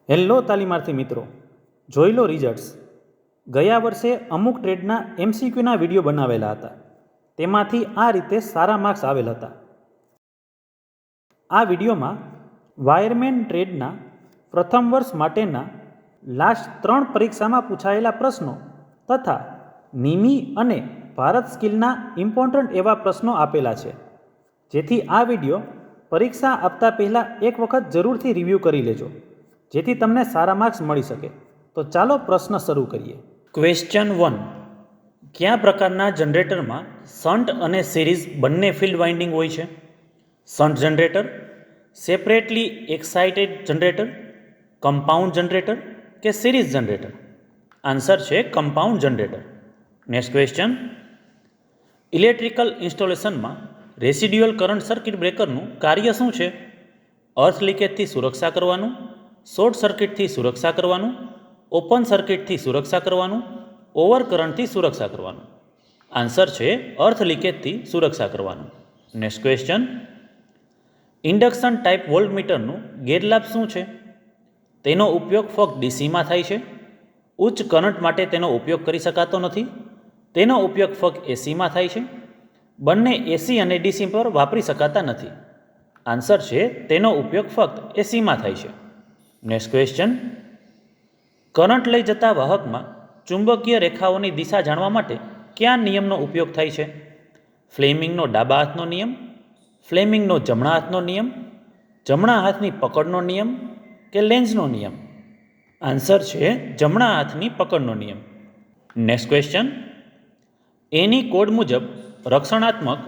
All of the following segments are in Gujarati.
હેલો તાલીમાર્થી મિત્રો, જોઈ લો રિઝલ્ટ્સ. ગયા વર્ષે અમુક ટ્રેડના એમસીક્યુના વિડીયો બનાવેલા હતા. તેમાંથી આ રીતે સારા માર્ક્સ આવેલ હતા. આ વિડીયોમાં વાયરમેન ટ્રેડના પ્રથમ વર્ષ માટેના લાસ્ટ 3 પરીક્ષામાં પૂછાયેલા પ્રશ્નો તથા નિમી અને ભારત સ્કિલના ઇમ્પોર્ટન્ટ એવા પ્રશ્નો આપેલા છે, જેથી આ વિડીયો પરીક્ષા આપતા પહેલાં એક વખત જરૂરથી રિવ્યૂ કરી લેજો, જેથી તમને સારા માર્ક્સ મળી શકે. તો ચાલો પ્રશ્ન શરૂ કરીએ. ક્વેશ્ચન 1. કયા પ્રકારના જનરેટરમાં શન્ટ અને સિરીઝ બંને ફિલ્ડ વાઇન્ડિંગ હોય છે? Shunt generator, separately excited generator, compound generator કે સિરીઝ જનરેટર? આન્સર છે compound generator. Next question. Electrical ઇન્સ્ટોલેશનમાં રેસિડ્યુઅલ કરંટ સર્કિટ બ્રેકરનું કાર્ય શું છે? અર્થ લીકેજથી સુરક્ષા કરવાનું, શોર્ટ સર્કિટથી સુરક્ષા કરવાનું, ઓપન સર્કિટથી સુરક્ષા કરવાનું, ઓવર કરંટથી સુરક્ષા કરવાનું? આન્સર છે અર્થ લીકેજથી સુરક્ષા કરવાનું. Next question. ઇન્ડક્શન ટાઈપ વોલ્ટમીટરનું ગેરલાભ શું છે? તેનો ઉપયોગ ફક્ત ડીસીમાં થાય છે. ઉચ્ચ કરંટ માટે તેનો ઉપયોગ કરી શકાતો નથી. તેનો ઉપયોગ ફક્ત એસીમાં થાય છે. બંને એસી અને ડીસી પર વાપરી શકાતા નથી. આન્સર છે તેનો ઉપયોગ ફક્ત એસીમાં થાય છે. Next question. કરંટ લઈ જતા વાહકમાં ચુંબકીય રેખાઓની દિશા જાણવા માટે કયા નિયમનો ઉપયોગ થાય છે? ફ્લેમિંગનો ડાબા હાથનો નિયમ, ફ્લેમિંગનો જમણા હાથનો નિયમ, જમણા હાથની પકડનો નિયમ કે લેન્ઝનો નિયમ? આન્સર છે જમણા હાથની પકડનો નિયમ. Next question. એની કોડ મુજબ રક્ષણાત્મક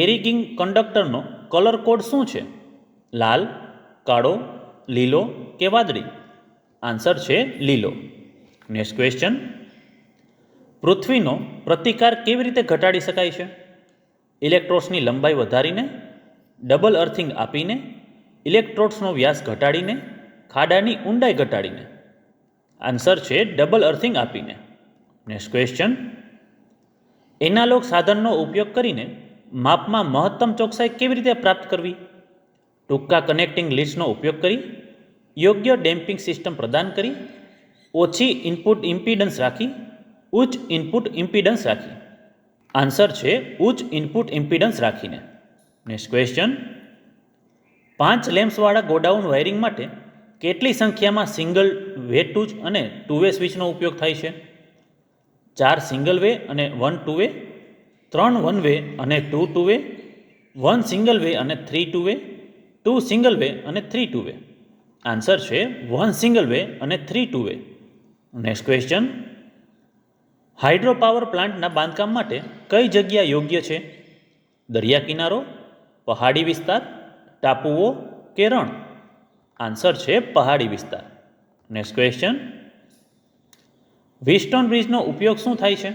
એરિગિંગ કંડક્ટરનો કલર કોડ શું છે? લાલ, કાળો, લીલો કે વાદળી? આન્સર છે લીલો. Next question. પૃથ્વીનો પ્રતિકાર કેવી રીતે ઘટાડી શકાય છે? ઇલેક્ટ્રોડ્સની લંબાઈ વધારીને, ડબલ અર્થિંગ આપીને, ઇલેક્ટ્રોડ્સનો વ્યાસ ઘટાડીને, ખાડાની ઊંડાઈ ઘટાડીને? આન્સર છે ડબલ અર્થિંગ આપીને. Next question. એનાલોગ સાધનનો ઉપયોગ કરીને માપમાં મહત્તમ ચોકસાઈ કેવી રીતે પ્રાપ્ત કરવી? ટૂંકા કનેક્ટિંગ લીડ્સનો ઉપયોગ કરી, યોગ્ય ડેમ્પિંગ સિસ્ટમ પ્રદાન કરી, ઓછી ઇનપુટ ઇમ્પિડન્સ રાખી, ઉચ્ચ ઇનપુટ ઇમ્પિડન્સ રાખી? આન્સર છે ઉચ્ચ ઇનપુટ ઇમ્પિડન્સ રાખીને. Next question. 5 લેમ્પ્સવાળા ગોડાઉન વાયરિંગ માટે કેટલી સંખ્યામાં સિંગલ વે ટૂજ અને 2 વે સ્વિચનો ઉપયોગ થાય છે? 4 સિંગલ વે અને 1 2 વે, 3 1 વે અને 2 2 વે, 1 સિંગલ વે અને 3 2 વે, 2 સિંગલ વે અને 3 2 વે? આન્સર છે 1 સિંગલ વે અને 3 2 way. Next question. Hydro power પ્લાન્ટના બાંધકામ માટે કઈ જગ્યા યોગ્ય છે? દરિયા કિનારો, પહાડી વિસ્તાર, ટાપુઓ કે રણ? આન્સર છે પહાડી વિસ્તાર. Next question. વ્હીટસ્ટોન બ્રિજનો ઉપયોગ શું થાય છે?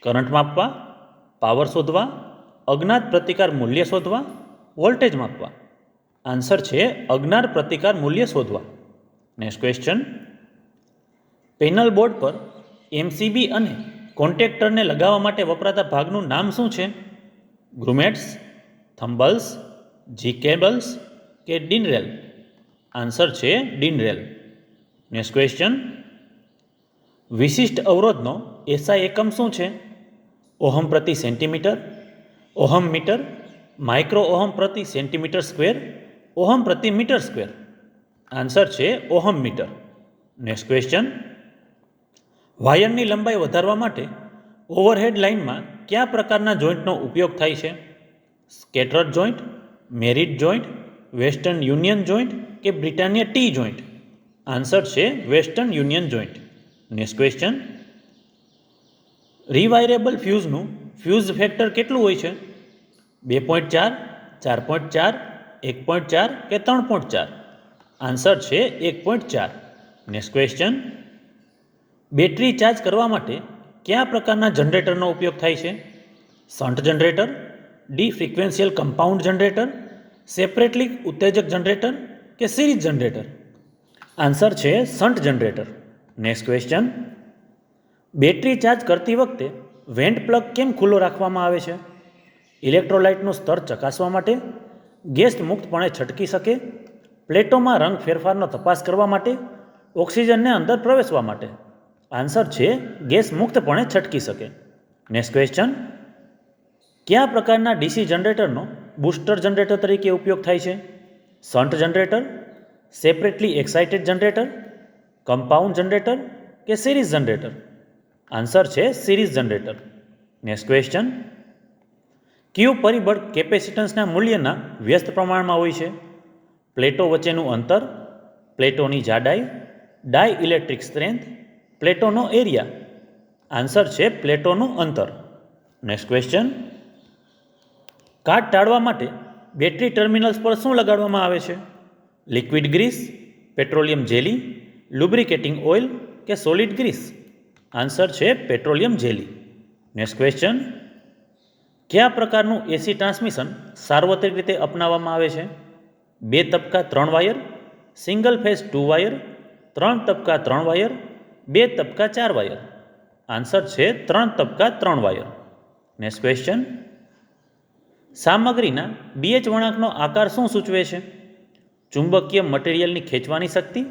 કરંટ માપવા, પાવર શોધવા, અજ્ઞાત પ્રતિકાર મૂલ્ય શોધવા, વોલ્ટેજ માપવા? આન્સર છે અજ્ઞાત પ્રતિકાર મૂલ્ય શોધવા. Next question. પેનલ બોર્ડ પર એમસીબી અને કોન્ટેક્ટરને લગાવવા માટે વપરાતા ભાગનું નામ શું છે? ગ્રુમેટ્સ, થંબલ્સ, જી કેબલ્સ કે ડીન રેલ? આન્સર છે ડીન રેલ. Next question. વિશિષ્ટ અવરોધનો એસઆઈ એકમ શું છે? ઓહમ પ્રતિ centimetre, ohm metre, micro ohm પ્રતિ સેન્ટીમીટર સ્ક્વેર, ઓહમ પ્રતિ મીટર સ્ક્વેર? આન્સર છે ઓહમ મીટર. Next question. વાયરની લંબાઈ વધારવા માટે ઓવરહેડ લાઇનમાં કયા પ્રકારના જોઈન્ટનો ઉપયોગ થાય છે? સ્કેટરર joint, married joint, western union joint કે બ્રિટાનિયા ટી જોઈન્ટ? આન્સર છે western union joint. Next question. Rewireable ફ્યુઝનું ફ્યુઝ ફેક્ટર કેટલું હોય છે? 2.4, 4.4, 1.4 કે 3.4? આન્સર છે 1.4. Next question. બેટરી ચાર્જ કરવા માટે કયા પ્રકારના જનરેટરનો ઉપયોગ થાય છે? Shunt generator, differential compound generator, separately ઉત્તેજક જનરેટર કે સિરીઝ જનરેટર? આન્સર છે shunt generator. Next question. Battery charge કરતી વખતે વેન્ટ પ્લગ કેમ ખુલ્લો રાખવામાં આવે છે? ઇલેક્ટ્રોલાઇટનું સ્તર ચકાસવા માટે, ગેસ મુક્તપણે છટકી શકે, પ્લેટોમાં રંગ ફેરફારનો તપાસ કરવા માટે, ઓક્સિજનને અંદર પ્રવેશવા માટે. આન્સર છે ગેસ મુક્તપણે છટકી શકે. નેક્સ્ટ ક્વેશ્ચન, કયા પ્રકારના ડીસી જનરેટરનો બૂસ્ટર જનરેટર તરીકે ઉપયોગ થાય છે? Shunt generator, separately excited generator, compound generator કે સિરીઝ જનરેટર? આન્સર છે સિરીઝ જનરેટર. નેક્સ્ટ ક્વેશ્ચન, કયું પરિબળ કેપેસિટન્સના મૂલ્યના વ્યસ્ત પ્રમાણમાં હોય છે? પ્લેટો વચ્ચેનું અંતર, પ્લેટોની જાડાઈ, ડાય ઇલેક્ટ્રિક સ્ટ્રેન્થ, પ્લેટોનો એરિયા? આન્સર છે પ્લેટોનું અંતર. નેક્સ્ટ ક્વેશ્ચન, કાટ ટાળવા માટે બેટરી ટર્મિનલ્સ પર શું લગાડવામાં આવે છે? Liquid grease, petroleum jelly, lubricating oil કે સોલિડ ગ્રીસ? આન્સર છે પેટ્રોલિયમ જેલી. નેક્સ્ટ ક્વેશ્ચન, કયા પ્રકારનું એસી ટ્રાન્સમિશન સાર્વત્રિક રીતે અપનાવવામાં આવે છે? 2 તબક્કા 3 વાયર, સિંગલ ફેઝ 2 વાયર, 3 તબક્કા 3 વાયર, 2 તબક્કા 4 વાયર? આન્સર છે 3 તબક્કા 3 વાયર. નેક્સ્ટ ક્વેશ્ચન, સામગ્રીના BH વળાંકનો આકાર શું સૂચવે છે? ચુંબકીય મટીરિયલની ખેંચવાની શક્તિ,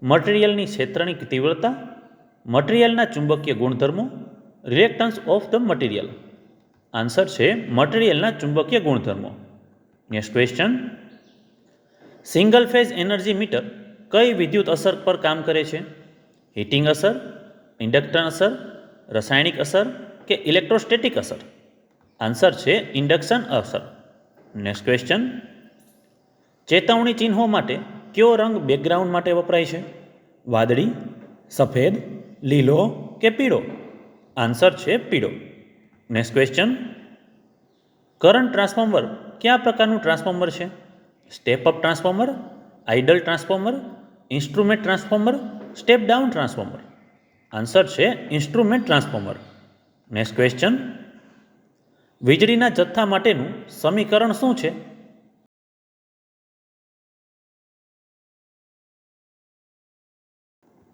મટીરિયલની ક્ષેત્રની તીવ્રતા, મટીરિયલના ચુંબકીય ગુણધર્મો, reactance of the material? Answer છે મટીરિયલના ચુંબકીય ગુણધર્મો. Next question, single phase energy metre કઈ વિદ્યુત અસર પર કામ કરે છે? હીટિંગ અસર, ઇન્ડક્ટન્સ અસર, રાસાયણિક અસર કે ઇલેક્ટ્રોસ્ટેટિક અસર? આન્સર છે ઇન્ડક્શન અસર. નેક્સ્ટ ક્વેશ્ચન, ચેતવણી ચિહ્નો માટે કયો રંગ બેકગ્રાઉન્ડ માટે વપરાય છે? વાદળી, સફેદ, લીલો કે પીળો? આન્સર છે પીળો. નેક્સ્ટ ક્વેશ્ચન, કરંટ ટ્રાન્સફોર્મર કયા પ્રકારનું ટ્રાન્સફોર્મર છે? Step up transformer, idle transformer, instrument transformer, step down transformer? Answer છે ઇન્સ્ટ્રુમેન્ટ ટ્રાન્સફોર્મર. નેક્સ્ટ ક્વેશ્ચન, વીજળીના જથ્થા માટેનું સમીકરણ શું છે?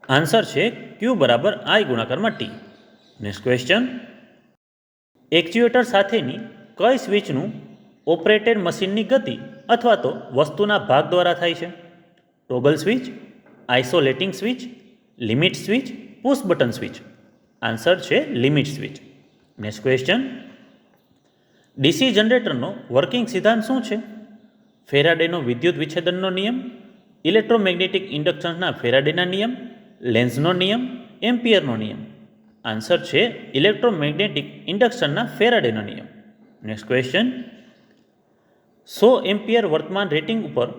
આન્સર છે Q બરાબર I ગુણાકારમાં T. નેક્સ્ટ ક્વેશ્ચન, એક્ચ્યુએટર સાથેની કઈ સ્વિચનું ઓપરેટેડ મશીનની ગતિ અથવા તો વસ્તુના ભાગ દ્વારા થાય છે? Toggle switch, isolating switch, limit switch, push button switch? Answer છે limit switch. Next question, DC જનરેટરનો વર્કિંગ સિદ્ધાંત શું છે? ફેરાડેનો વિદ્યુત વિચ્છેદનનો નિયમ, ઇલેક્ટ્રોમેગ્નેટિક ઇન્ડક્શનના ફેરાડેના નિયમ, લેન્ઝનો નિયમ, એમ્પિયરનો નિયમ? આન્સર છે ઇલેક્ટ્રોમેગ્નેટિક ઇન્ડક્શનના ફેરાડેનો નિયમ. નેક્સ્ટ ક્વેશ્ચન, 100 એમ્પિયર વર્તમાન રેટિંગ ઉપર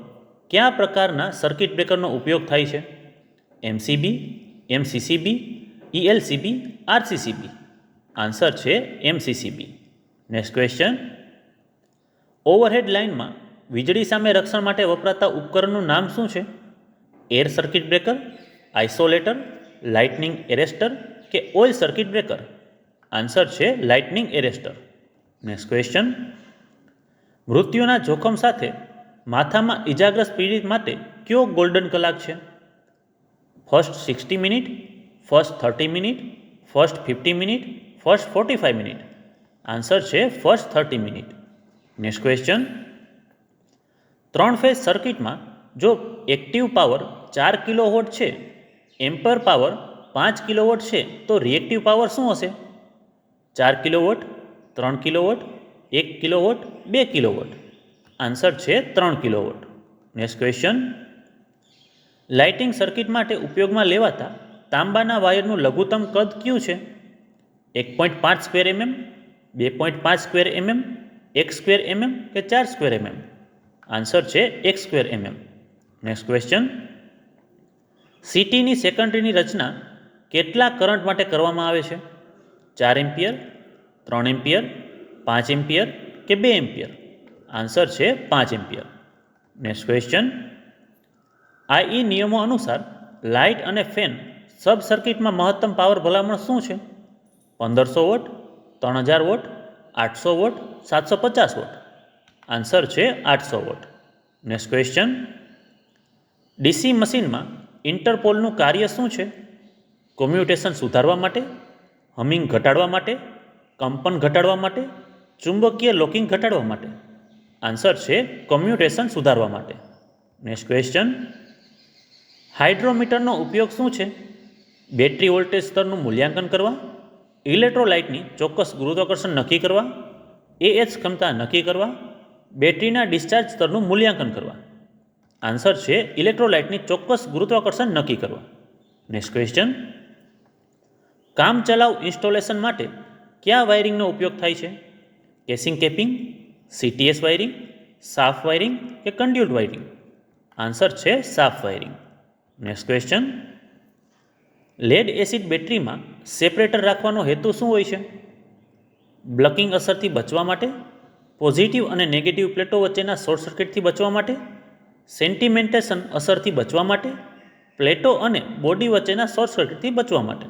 કયા પ્રકારના સર્કિટ બ્રેકરનો ઉપયોગ થાય છે? MCB, MCCB, ELCB, RCCB? Answer છે MCCB. નેક્સ્ટ ક્વેશ્ચન, ઓવરહેડ લાઇનમાં વીજળી સામે રક્ષણ માટે વપરાતા ઉપકરણનું નામ શું છે? Air circuit breaker, isolator, lightning arrester કે ઓઇલ સર્કિટ બ્રેકર? આન્સર છે લાઇટનિંગ એરેસ્ટર. નેક્સ્ટ ક્વેશ્ચન, મૃત્યુના જોખમ સાથે માથામાં ઇજાગ્રસ્ત પીડિત માટે કયો ગોલ્ડન કલાક છે? First 60 minute, first 30 minute, first 50 minute, first 45 minute? Answer છે first 30 minute. Next question, 3 phase સર્કિટમાં જો એક્ટિવ પાવર 4 કિલોવોટ છે, એમ્પર પાવર 5 કિલોવોટ છે, તો રિએક્ટિવ પાવર શું હશે? 4 kilowatt, 3 kilowatt, 1 kilowatt, 2 kilowatt? Answer છે 3 kilowatt. Next question, lighting circuit માટે ઉપયોગમાં લેવાતા તાંબાના વાયરનું લઘુત્તમ કદ કયું છે? 1.5 square mm, 2.5 square mm, 1 square mm કે 4 સ્ક્વેર mm? આન્સર છે 1 સ્ક્વેર mm. નેક્સ્ટ ક્વેશ્ચન, સિટીની સેકન્ડરીની રચના કેટલા કરંટ માટે કરવામાં આવે છે? 4 એમ્પિયર, 3 એમ્પિયર, 5 એમ્પિયર કે 2 એમ્પિયર? આન્સર છે 5 એમ્પિયર. નેક્સ્ટ ક્વેશ્ચન, IE નિયમો અનુસાર લાઇટ અને ફેન સબ સર્કિટમાં મહત્તમ પાવર ભલામણ શું છે? 1500 watt, 3000 watt, 800 watt, 750 watt? Answer છે 800 વોટ. નેક્સ્ટ ક્વેશ્ચન, ડીસી મશીનમાં ઇન્ટરપોલનું કાર્ય શું છે? કોમ્યુટેશન સુધારવા માટે, હમિંગ ઘટાડવા માટે, કંપન ઘટાડવા માટે, ચુંબકીય લોકિંગ ઘટાડવા માટે? આન્સર છે કોમ્યુટેશન સુધારવા માટે. નેક્સ્ટ ક્વેશ્ચન, હાઇડ્રોમીટરનો ઉપયોગ શું છે? બેટરી વોલ્ટેજ સ્તરનું મૂલ્યાંકન કરવા, ઇલેક્ટ્રોલાઇટની ચોક્કસ ગુરુત્વાકર્ષણ નક્કી કરવા, AH ક્ષમતા નક્કી કરવા, બેટરીના ડિસ્ચાર્જ સ્તરનું મૂલ્યાંકન કરવા. આન્સર છે ઇલેક્ટ્રોલાઇટની ચોક્કસ ગુરુત્વાકર્ષણ નક્કી કરવા. નેક્સ્ટ ક્વેશ્ચન, કામચલાઉ ઇન્સ્ટોલેશન માટે કયા વાયરિંગનો ઉપયોગ થાય છે? કેસિંગ કેપિંગ, CTS વાયરિંગ, સાફ વાયરિંગ કે કન્ડ્યુટ વાયરિંગ? આન્સર છે સાફ wiring. Next question, lead acid બેટરીમાં સેપરેટર રાખવાનો હેતુ શું હોય છે? બ્લકિંગ અસરથી બચવા માટે, પોઝિટિવ અને નેગેટિવ પ્લેટો વચ્ચેના શોર્ટ સર્કિટથી બચવા માટે, સેન્ટિમેન્ટેશન અસરથી બચવા માટે, પ્લેટો અને બોડી વચ્ચેના શોર્ટ સર્કિટથી બચવા માટે?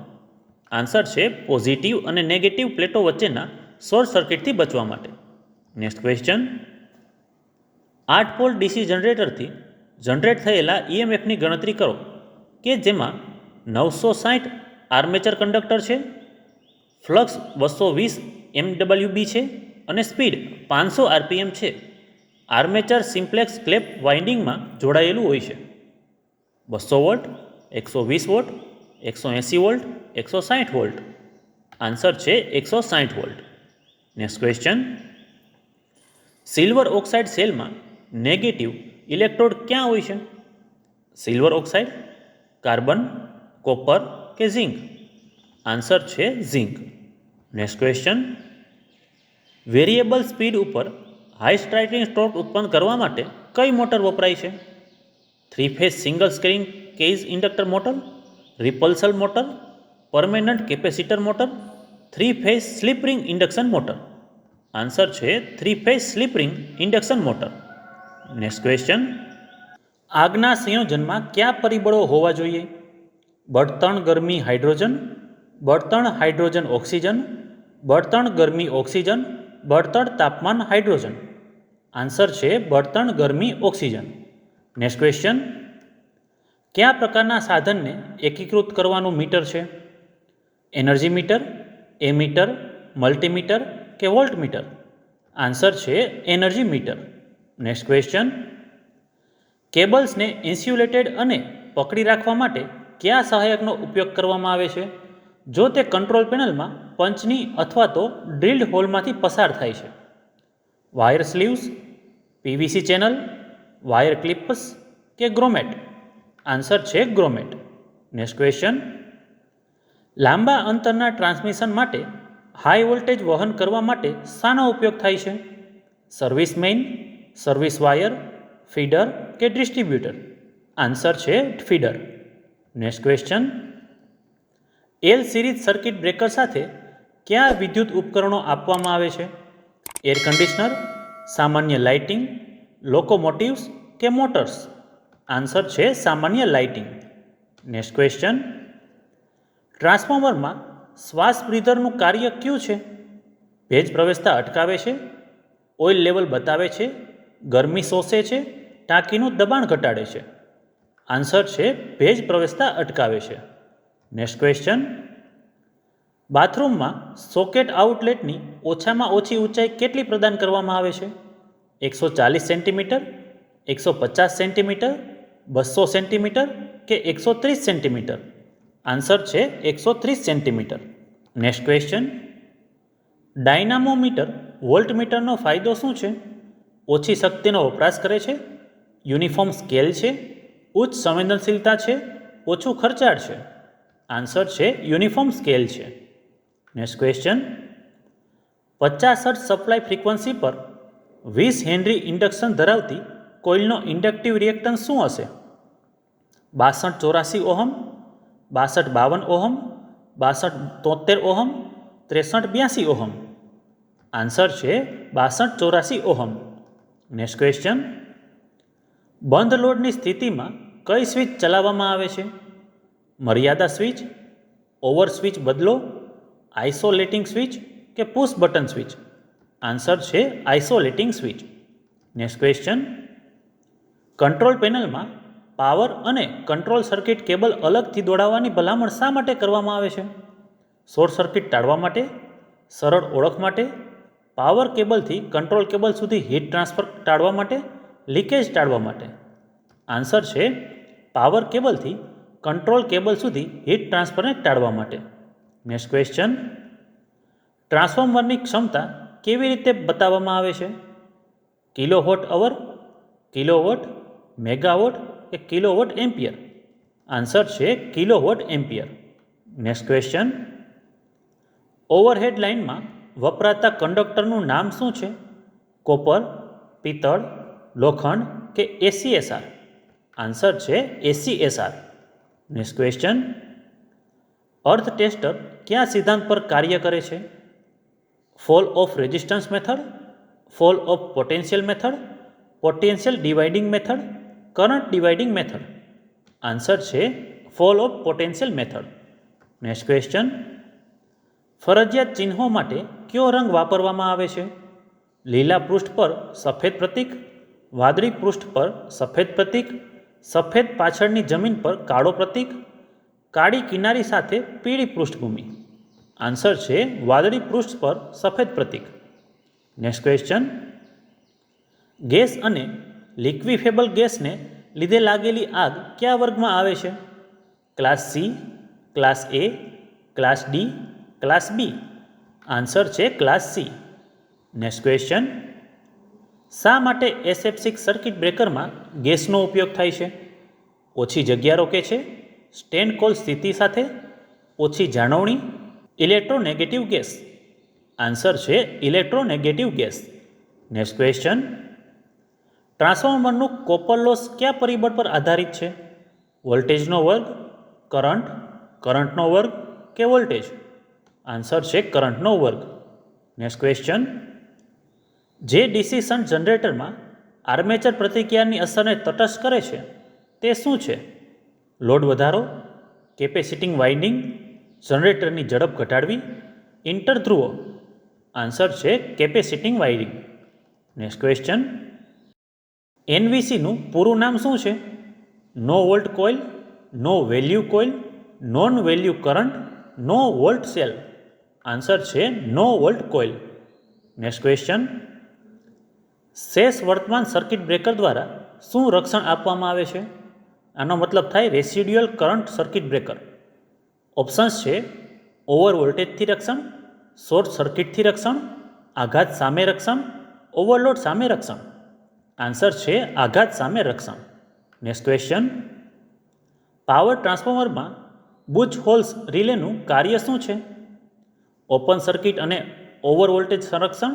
આન્સર છે પોઝિટિવ અને નેગેટિવ પ્લેટો વચ્ચેના શોર્ટ સર્કિટથી બચવા માટે. નેક્સ્ટ ક્વેશ્ચન, 8 પોલ ડીસી જનરેટરથી જનરેટ થયેલા EMFની ગણતરી કરો કે જેમાં 960 આર્મેચર કંડક્ટર છે, ફ્લક્સ 220 MWB છે અને સ્પીડ 500 RPM છે. આર્મેચર સિમ્પ્લેક્સ ક્લેપ વાઇન્ડિંગમાં જોડાયેલું હોય છે. 200 volt, 120 volt, 180 volt, 160 volt? Answer છે 160 volt. Next question, silver oxide સેલમાં નેગેટિવ ઇલેક્ટ્રોડ ક્યાં હોય છે? સિલ્વર ઓક્સાઇડ, કાર્બન, કોપર કે ઝિંક? આન્સર છે zinc. Next question, variable speed ઉપર હાઈ સ્ટાર્ટિંગ ટોર્ક ઉત્પન્ન કરવા માટે કઈ મોટર વપરાય છે? 3 phase single squirrel cage inductor motor, repulsion motor, permanent capacitor motor, 3 phase slip ring induction motor? Answer છે 3 phase slip ring induction motor. Next question, આગના સંયોજનમાં કયા પરિબળો હોવા જોઈએ? બળતણ ગરમી હાઇડ્રોજન, બળતણ હાઇડ્રોજન ઓક્સિજન, બળતણ ગરમી ઓક્સિજન, બળતણ તાપમાન હાઇડ્રોજન? આન્સર છે બળતણ ગરમી ઓક્સિજન. નેક્સ્ટ ક્વેશ્ચન, કયા પ્રકારના સાધનને એકીકૃત કરવાનું મીટર છે? એનર્જી મીટર, એમીટર, મલ્ટીમીટર કે વોલ્ટ મીટર? આન્સર છે એનર્જી મીટર. નેક્સ્ટ ક્વેશ્ચન, કેબલ્સને ઇન્સ્યુલેટેડ અને પકડી રાખવા માટે કયા સહાયકનો ઉપયોગ કરવામાં આવે છે જો તે કંટ્રોલ પેનલમાં પંચની અથવા તો ડ્રિલ્ડ હોલમાંથી પસાર થાય છે? Wire sleeves, PVC channel, wire clips કે ગ્રોમેટ? આન્સર છે ગ્રોમેટ. નેક્સ્ટ ક્વેશ્ચન, લાંબા અંતરના ટ્રાન્સમિશન માટે હાઈ વોલ્ટેજ વહન કરવા માટે શાનો ઉપયોગ થાય છે? Service main, service wire, feeder કે ડિસ્ટ્રીબ્યુટર? આન્સર છે feeder. Next question, L series circuit breaker સાથે કયા વિદ્યુત ઉપકરણો આપવામાં આવે છે? એર કન્ડિશનર, સામાન્ય લાઇટિંગ, લોકોમોટિવ્સ કે મોટર્સ? આન્સર છે સામાન્ય લાઇટિંગ. નેક્સ્ટ ક્વેશ્ચન, ટ્રાન્સફોર્મરમાં શ્વાસ બ્રીધરનું કાર્ય કયું છે? ભેજ પ્રવેશતા અટકાવે છે, ઓઇલ લેવલ બતાવે છે, ગરમી શોષે છે, ટાંકીનું દબાણ ઘટાડે છે? આન્સર છે ભેજ પ્રવેશતા અટકાવે છે. નેક્સ્ટ ક્વેશ્ચન, બાથરૂમમાં સોકેટ આઉટલેટની ઓછામાં ઓછી ઊંચાઈ કેટલી પ્રદાન કરવામાં આવે છે? 140 સેન્ટીમીટર, 150 સેન્ટીમીટર, 200 સેન્ટીમીટર કે 130 સેન્ટીમીટર? આન્સર છે 130 સેન્ટીમીટર. નેક્સ્ટ ક્વેશ્ચન, ડાયનામોમીટર વોલ્ટમીટરનો ફાયદો શું છે? ઓછી શક્તિનો વપરાશ કરે છે, યુનિફોર્મ સ્કેલ છે, ઉચ્ચ સંવેદનશીલતા છે, ઓછું ખર્ચાળ છે? આન્સર છે યુનિફોર્મ સ્કેલ છે. Next question, 50 hertz supply frequency પર 20 હેનરી ઇન્ડક્શન ધરાવતી કોઇલનો ઇન્ડક્ટિવ રિએક્ટન્સ શું હશે? 6284 ohm, 6252 ohm, 6273 ohm, 6382 ohm? Answer છે 6284 ઓહમ. નેક્સ્ટ ક્વેશ્ચન, બંધ લોડની સ્થિતિમાં કઈ સ્વિચ ચલાવવામાં આવે છે? મર્યાદા સ્વિચ, ઓવર સ્વિચ બદલો, આઇસોલેટિંગ સ્વિચ કે પુશ બટન સ્વિચ? આન્સર છે isolating switch. Next question, control પેનલમાં પાવર અને કંટ્રોલ સર્કિટ કેબલ અલગથી દોડાવવાની ભલામણ શા માટે કરવામાં આવે છે? શોર્ટ સર્કિટ ટાળવા માટે, સરળ ઓળખ માટે, પાવર કેબલથી કંટ્રોલ કેબલ સુધી હીટ ટ્રાન્સફર ટાળવા માટે, લીકેજ ટાળવા માટે? આન્સર છે પાવર કેબલથી કંટ્રોલ કેબલ સુધી હીટ ટ્રાન્સફરને ટાળવા માટે. નેક્સ્ટ ક્વેશ્ચન, ટ્રાન્સફોર્મરની ક્ષમતા કેવી રીતે બતાવવામાં આવે છે? કિલોવોટ અવર, કિલોવોટ, મેગાવોટ કે કિલોવોટ એમ્પિયર? આન્સર છે kilowatt ampere. Next question, overhead લાઇનમાં વપરાતા કંડક્ટરનું નામ શું છે? કોપર, પિત્તળ, લોખંડ કે એસીએસઆર? આન્સર છે ACSR. Next question, earth tester કયા સિદ્ધાંત પર કાર્ય કરે છે? Fall of resistance method, fall of potential method, potential dividing method, current dividing method? Answer છે fall of potential method. Next question, ફરજિયાત ચિહ્નો માટે કયો રંગ વાપરવામાં આવે છે? લીલા પૃષ્ઠ પર સફેદ પ્રતીક, વાદળી પૃષ્ઠ પર સફેદ પ્રતીક, સફેદ પાછળની જમીન પર કાળો પ્રતીક, કાળી કિનારી સાથે પીળી પૃષ્ઠભૂમિ? આન્સર છે વાદળી પૃષ્ઠ પર સફેદ પ્રતીક. નેક્સ્ટ ક્વેશ્ચન, ગેસ અને લિક્વિફેબલ ગેસને લીધે લાગેલી આગ કયા વર્ગમાં આવે છે? ક્લાસ સી, ક્લાસ એ, ક્લાસ ડી, ક્લાસ બી? આન્સર છે ક્લાસ સી. નેક્સ્ટ ક્વેશ્ચન, શા માટે SF6 સર્કિટ બ્રેકરમાં ગેસનો ઉપયોગ થાય છે? ઓછી જગ્યા રોકે છે, સ્ટેન્ડ કોલ સ્થિતિ સાથે, ઓછી જાળવણી, ઇલેક્ટ્રોનેગેટિવ ગેસ? આન્સર છે ઇલેક્ટ્રોનેગેટિવ ગેસ. નેક્સ્ટ ક્વેશ્ચન, ટ્રાન્સફોર્મરનું કોપર લોસ કયા પરિબળ પર આધારિત છે? વોલ્ટેજનો વર્ગ, કરંટ, કરંટનો વર્ગ કે વોલ્ટેજ? આન્સર છે કરંટનો વર્ગ. નેક્સ્ટ ક્વેશ્ચન, જે ડીસી શન્ટ જનરેટરમાં આર્મેચર પ્રતિક્રિયાની અસરને તટસ્થ કરે છે તે શું છે? લોડ વધારો, કેપેસિટિંગ વાઇન્ડિંગ, જનરેટરની ઝડપ ઘટાડવી, ઇન્ટરધ્રુવો? આન્સર છે કેપેસિટિંગ વાઇન્ડિંગ. નેક્સ્ટ ક્વેશ્ચન, એનવીસીનું પૂરું નામ શું છે? No volt coil, no value coil, non value current, no volt cell? Answer છે no volt coil. Next question, શેષ વર્તમાન સર્કિટ બ્રેકર દ્વારા શું રક્ષણ આપવામાં આવે છે? આનો મતલબ થાય residual current circuit breaker. Options છે ઓવર વોલ્ટેજથી રક્ષણ, શોર્ટ સર્કિટથી રક્ષણ, આઘાત સામે રક્ષણ, ઓવરલોડ સામે રક્ષણ? આન્સર છે આઘાત સામે રક્ષણ. નેક્સ્ટ ક્વેશ્ચન, પાવર ટ્રાન્સફોર્મરમાં બુચ હોલ્સ રિલેનું કાર્ય શું છે? ઓપન સર્કિટ અને ઓવર વોલ્ટેજ સંરક્ષણ,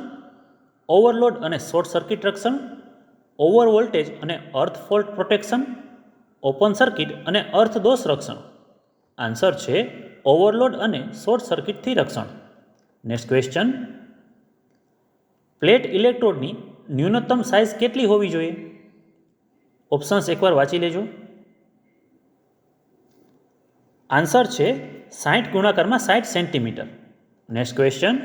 ઓવરલોડ અને શોર્ટ સર્કિટ રક્ષણ, ઓવર વોલ્ટેજ અને અર્થ ફોલ્ટ પ્રોટેક્શન, ઓપન સર્કિટ અને અર્થ દોષ રક્ષણ? આન્સર છે ઓવરલોડ અને શોર્ટ સર્કિટથી રક્ષણ. નેક્સ્ટ ક્વેશ્ચન, પ્લેટ ઇલેક્ટ્રોડની ન્યૂનતમ સાઇઝ કેટલી હોવી જોઈએ? ઓપ્શન્સ એકવાર વાંચી લેજો. આન્સર છે 60 × 60 સેન્ટીમીટર. નેક્સ્ટ ક્વેશ્ચન,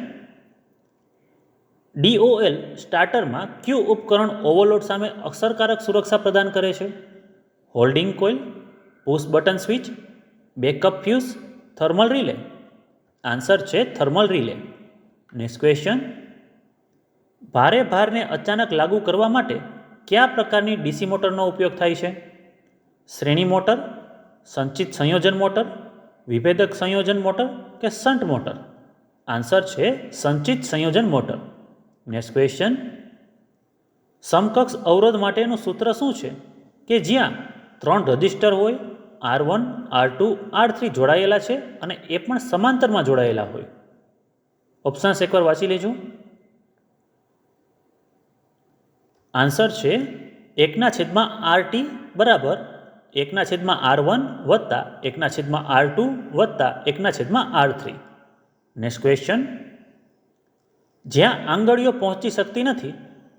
DOL સ્ટાર્ટરમાં કયું ઉપકરણ ઓવરલોડ સામે અસરકારક સુરક્ષા પ્રદાન કરે છે? Holding coil, push button switch, backup fuse, thermal relay? Answer છે થર્મલ રિલે. નેક્સ્ટ ક્વેશ્ચન, ભારે ભારને અચાનક લાગુ કરવા માટે કયા પ્રકારની ડીસી મોટરનો ઉપયોગ થાય છે? શ્રેણી મોટર, સંચિત સંયોજન મોટર, વિભેદક સંયોજન મોટર કે શન્ટ મોટર? આન્સર છે સંચિત સંયોજન મોટર. નેક્સ્ટ ક્વેશ્ચન, સમકક્ષ અવરોધ માટેનું સૂત્ર શું છે કે જ્યાં 3 રજિસ્ટર હોય, R1, R2, R3 જોડાયેલા છે અને એ પણ સમાંતરમાં જોડાયેલા હોય? ઓપ્શન્સ એકવાર વાંચી લેજો. આન્સર છે 1/RT બરાબર 1/R1 વત્તા 1/R2 વત્તા 1/R3. નેક્સ્ટ ક્વેશ્ચન, જ્યાં આંગળીઓ પહોંચી શકતી નથી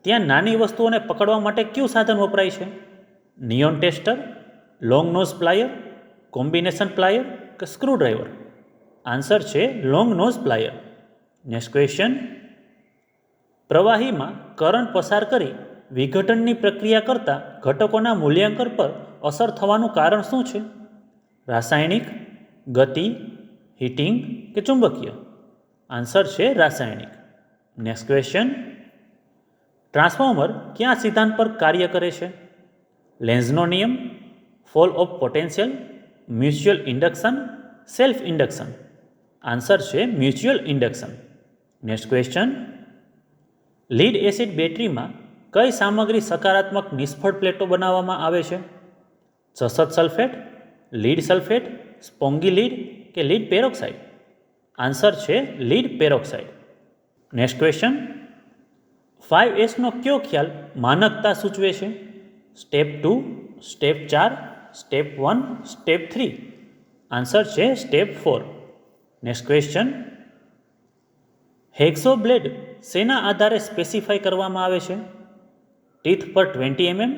ત્યાં નાની વસ્તુઓને પકડવા માટે કયું સાધન વપરાય છે? Neon tester, long nose plier, combination plier કે સ્ક્રૂડ્રાઈવર? આન્સર છે long nose plier. Next question, પ્રવાહીમાં કરંટ પસાર કરી વિઘટનની પ્રક્રિયા કરતા ઘટકોના મૂલ્યાંકન પર અસર થવાનું કારણ શું છે? રાસાયણિક, ગતિ, હીટિંગ કે ચુંબકીય? આન્સર છે રાસાયણિક. નેક્સ્ટ ક્વેશ્ચન, ટ્રાન્સફોર્મર કયા સિદ્ધાંત પર કાર્ય કરે છે? લેન્ઝનો નિયમ, fall of potential, mutual induction, self induction? Answer છે mutual induction. Next question, lead acid બેટરીમાં કઈ સામગ્રી સકારાત્મક નિષ્ફળ પ્લેટો બનાવવામાં આવે છે? જસત sulphate, lead sulphate, spongy lead કે લીડ પેરોક્સાઇડ? આન્સર છે લીડ પેરોક્સાઇડ. નેક્સ્ટ ક્વેશ્ચન, 5Sનો કયો ખ્યાલ માનકતા સૂચવે છે? Step 2, step 4, step 1, step 3? Answer છે step 4. Next question, hacksaw blade શેના આધારે સ્પેસિફાઈ કરવામાં આવે છે? ટીથ પર 20 mm,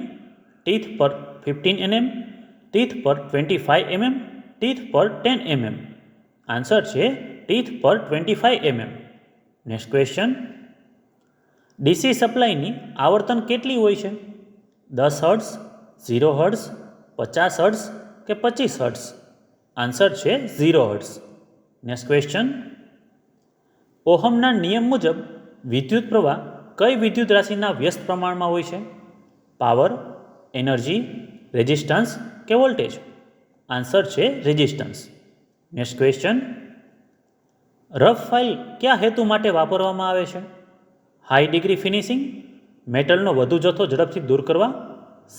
ટીથ પર 15 mm, ટીથ પર 25 mm, ટીથ પર 10 mm? આન્સર છે ટીથ પર 25 mm. નેક્સ્ટ ક્વેશ્ચન, ડીસી સપ્લાયની આવર્તન કેટલી હોય છે? 10 હર્ટ્ઝ, 0 હર્ટ્ઝ, 50 હર્ટ્ઝ કે 25 હર્ટ્ઝ? આન્સર છે 0 હર્ટ્ઝ. નેક્સ્ટ ક્વેશ્ચન, ઓહમના નિયમ મુજબ વિદ્યુત પ્રવાહ કઈ વિદ્યુત રાશિના વ્યસ્ત પ્રમાણમાં હોય છે? પાવર, એનર્જી, રેઝિસ્ટન્સ કે વોલ્ટેજ? આન્સર છે resistance. Next question, rough file કયા હેતુ માટે વાપરવામાં આવે છે? હાઈ ડિગ્રી ફિનિશિંગ, મેટલનો વધુ જથ્થો ઝડપથી દૂર કરવા,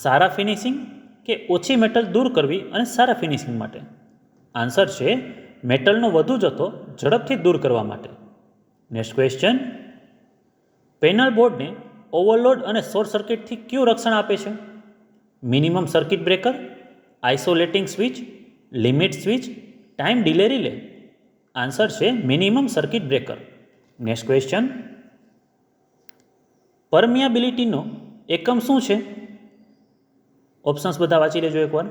સારા ફિનિશિંગ કે ઓછી મેટલ દૂર કરવી અને સારા ફિનિશિંગ માટે? આન્સર છે મેટલનો વધુ જથ્થો ઝડપથી દૂર કરવા માટે. નેક્સ્ટ ક્વેશ્ચન, પેનલ બોર્ડને ઓવરલોડ અને શોર્ટ સર્કિટથી કયું રક્ષણ આપે છે? Minimum circuit breaker, isolating switch, limit switch, time delay relay? Answer છે minimum circuit breaker. Next question, પરમિયાબિલિટીનો એકમ શું છે? ઓપ્શન્સ બધા વાંચી લેજો એકવાર.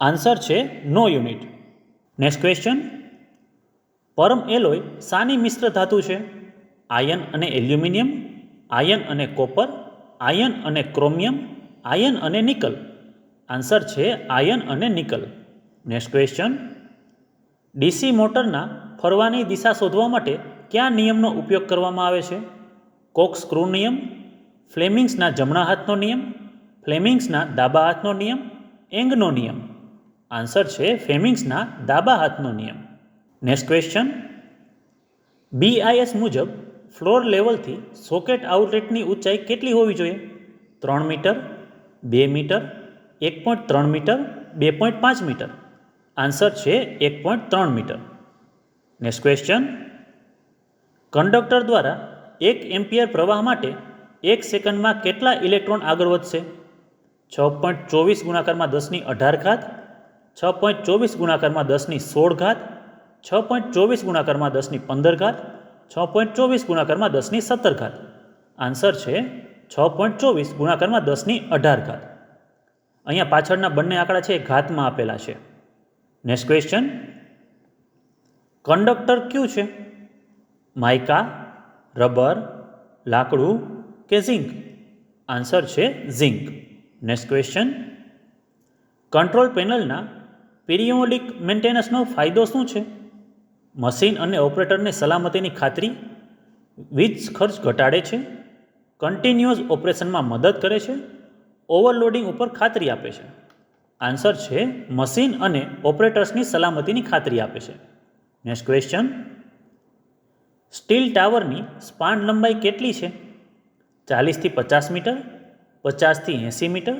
આન્સર છે નો યુનિટ. નેક્સ્ટ ક્વેશ્ચન, પરમ એલોય શાની મિશ્ર ધાતુ છે? આયન અને એલ્યુમિનિયમ, આયન અને કોપર, આયન અને ક્રોમિયમ, આયન અને નિકલ? આન્સર છે આયન અને નિકલ. નેક્સ્ટ ક્વેશ્ચન, ડીસી મોટરના ફરવાની દિશા શોધવા માટે કયા નિયમનો ઉપયોગ કરવામાં આવે છે? કોક સ્ક્રૂ નિયમ, ફ્લેમિંગ્સના જમણા હાથનો નિયમ, ફ્લેમિંગ્સના ડાબા હાથનો નિયમ, એંગનો નિયમ? આન્સર છે ફ્લેમિંગ્સના ડાબા હાથનો નિયમ. નેક્સ્ટ ક્વેશ્ચન, BIS મુજબ ફ્લોર લેવલથી સોકેટ આઉટલેટની ઊંચાઈ કેટલી હોવી જોઈએ? 3 metre, 2 metre, 1.3 metre, 2.5 metre? Answer છે 1.3 મીટર. નેક્સ્ટ ક્વેશ્ચન, કંડક્ટર દ્વારા 1 એમ્પિયર પ્રવાહ માટે 1 સેકન્ડમાં કેટલા ઇલેક્ટ્રોન આગળ વધશે? 6.24 ગુણાકારમાં 1018 ઘાત, 6.24 ગુણાકારમાં 1016 ઘાત, 6.24 ગુણાકારમાં 1015 ઘાત, 6.24 ગુણાકારમાં 1017 ઘાત? આન્સર છે 6.24 ગુણાકારમાં 1018 ઘાત. અહીંયા પાછળના બંને આંકડા છે એ ઘાતમાં આપેલા છે. નેક્સ્ટ ક્વેશ્ચન, કંડક્ટર કયું છે? માઇકા, રબર, લાકડું કે ઝિંક? આન્સર છે ઝિંક. નેક્સ્ટ ક્વેશ્ચન, કંટ્રોલ પેનલના પિરિયોડિક મેન્ટેનન્સનો ફાયદો શું છે? મશીન અને ઓપરેટરની સલામતીની ખાતરી, વીજ ખર્ચ ઘટાડે છે, કન્ટિન્યુઅસ ઓપરેશનમાં મદદ કરે છે, ઓવરલોડિંગ ઉપર ખાતરી આપે છે? આન્સર છે મશીન અને ઓપરેટર્સની સલામતીની ખાતરી આપે છે. નેક્સ્ટ ક્વેશ્ચન, સ્ટીલ ટાવરની સ્પાન લંબાઈ કેટલી છે? 40 થી 50 મીટર, 50 થી 80 મીટર,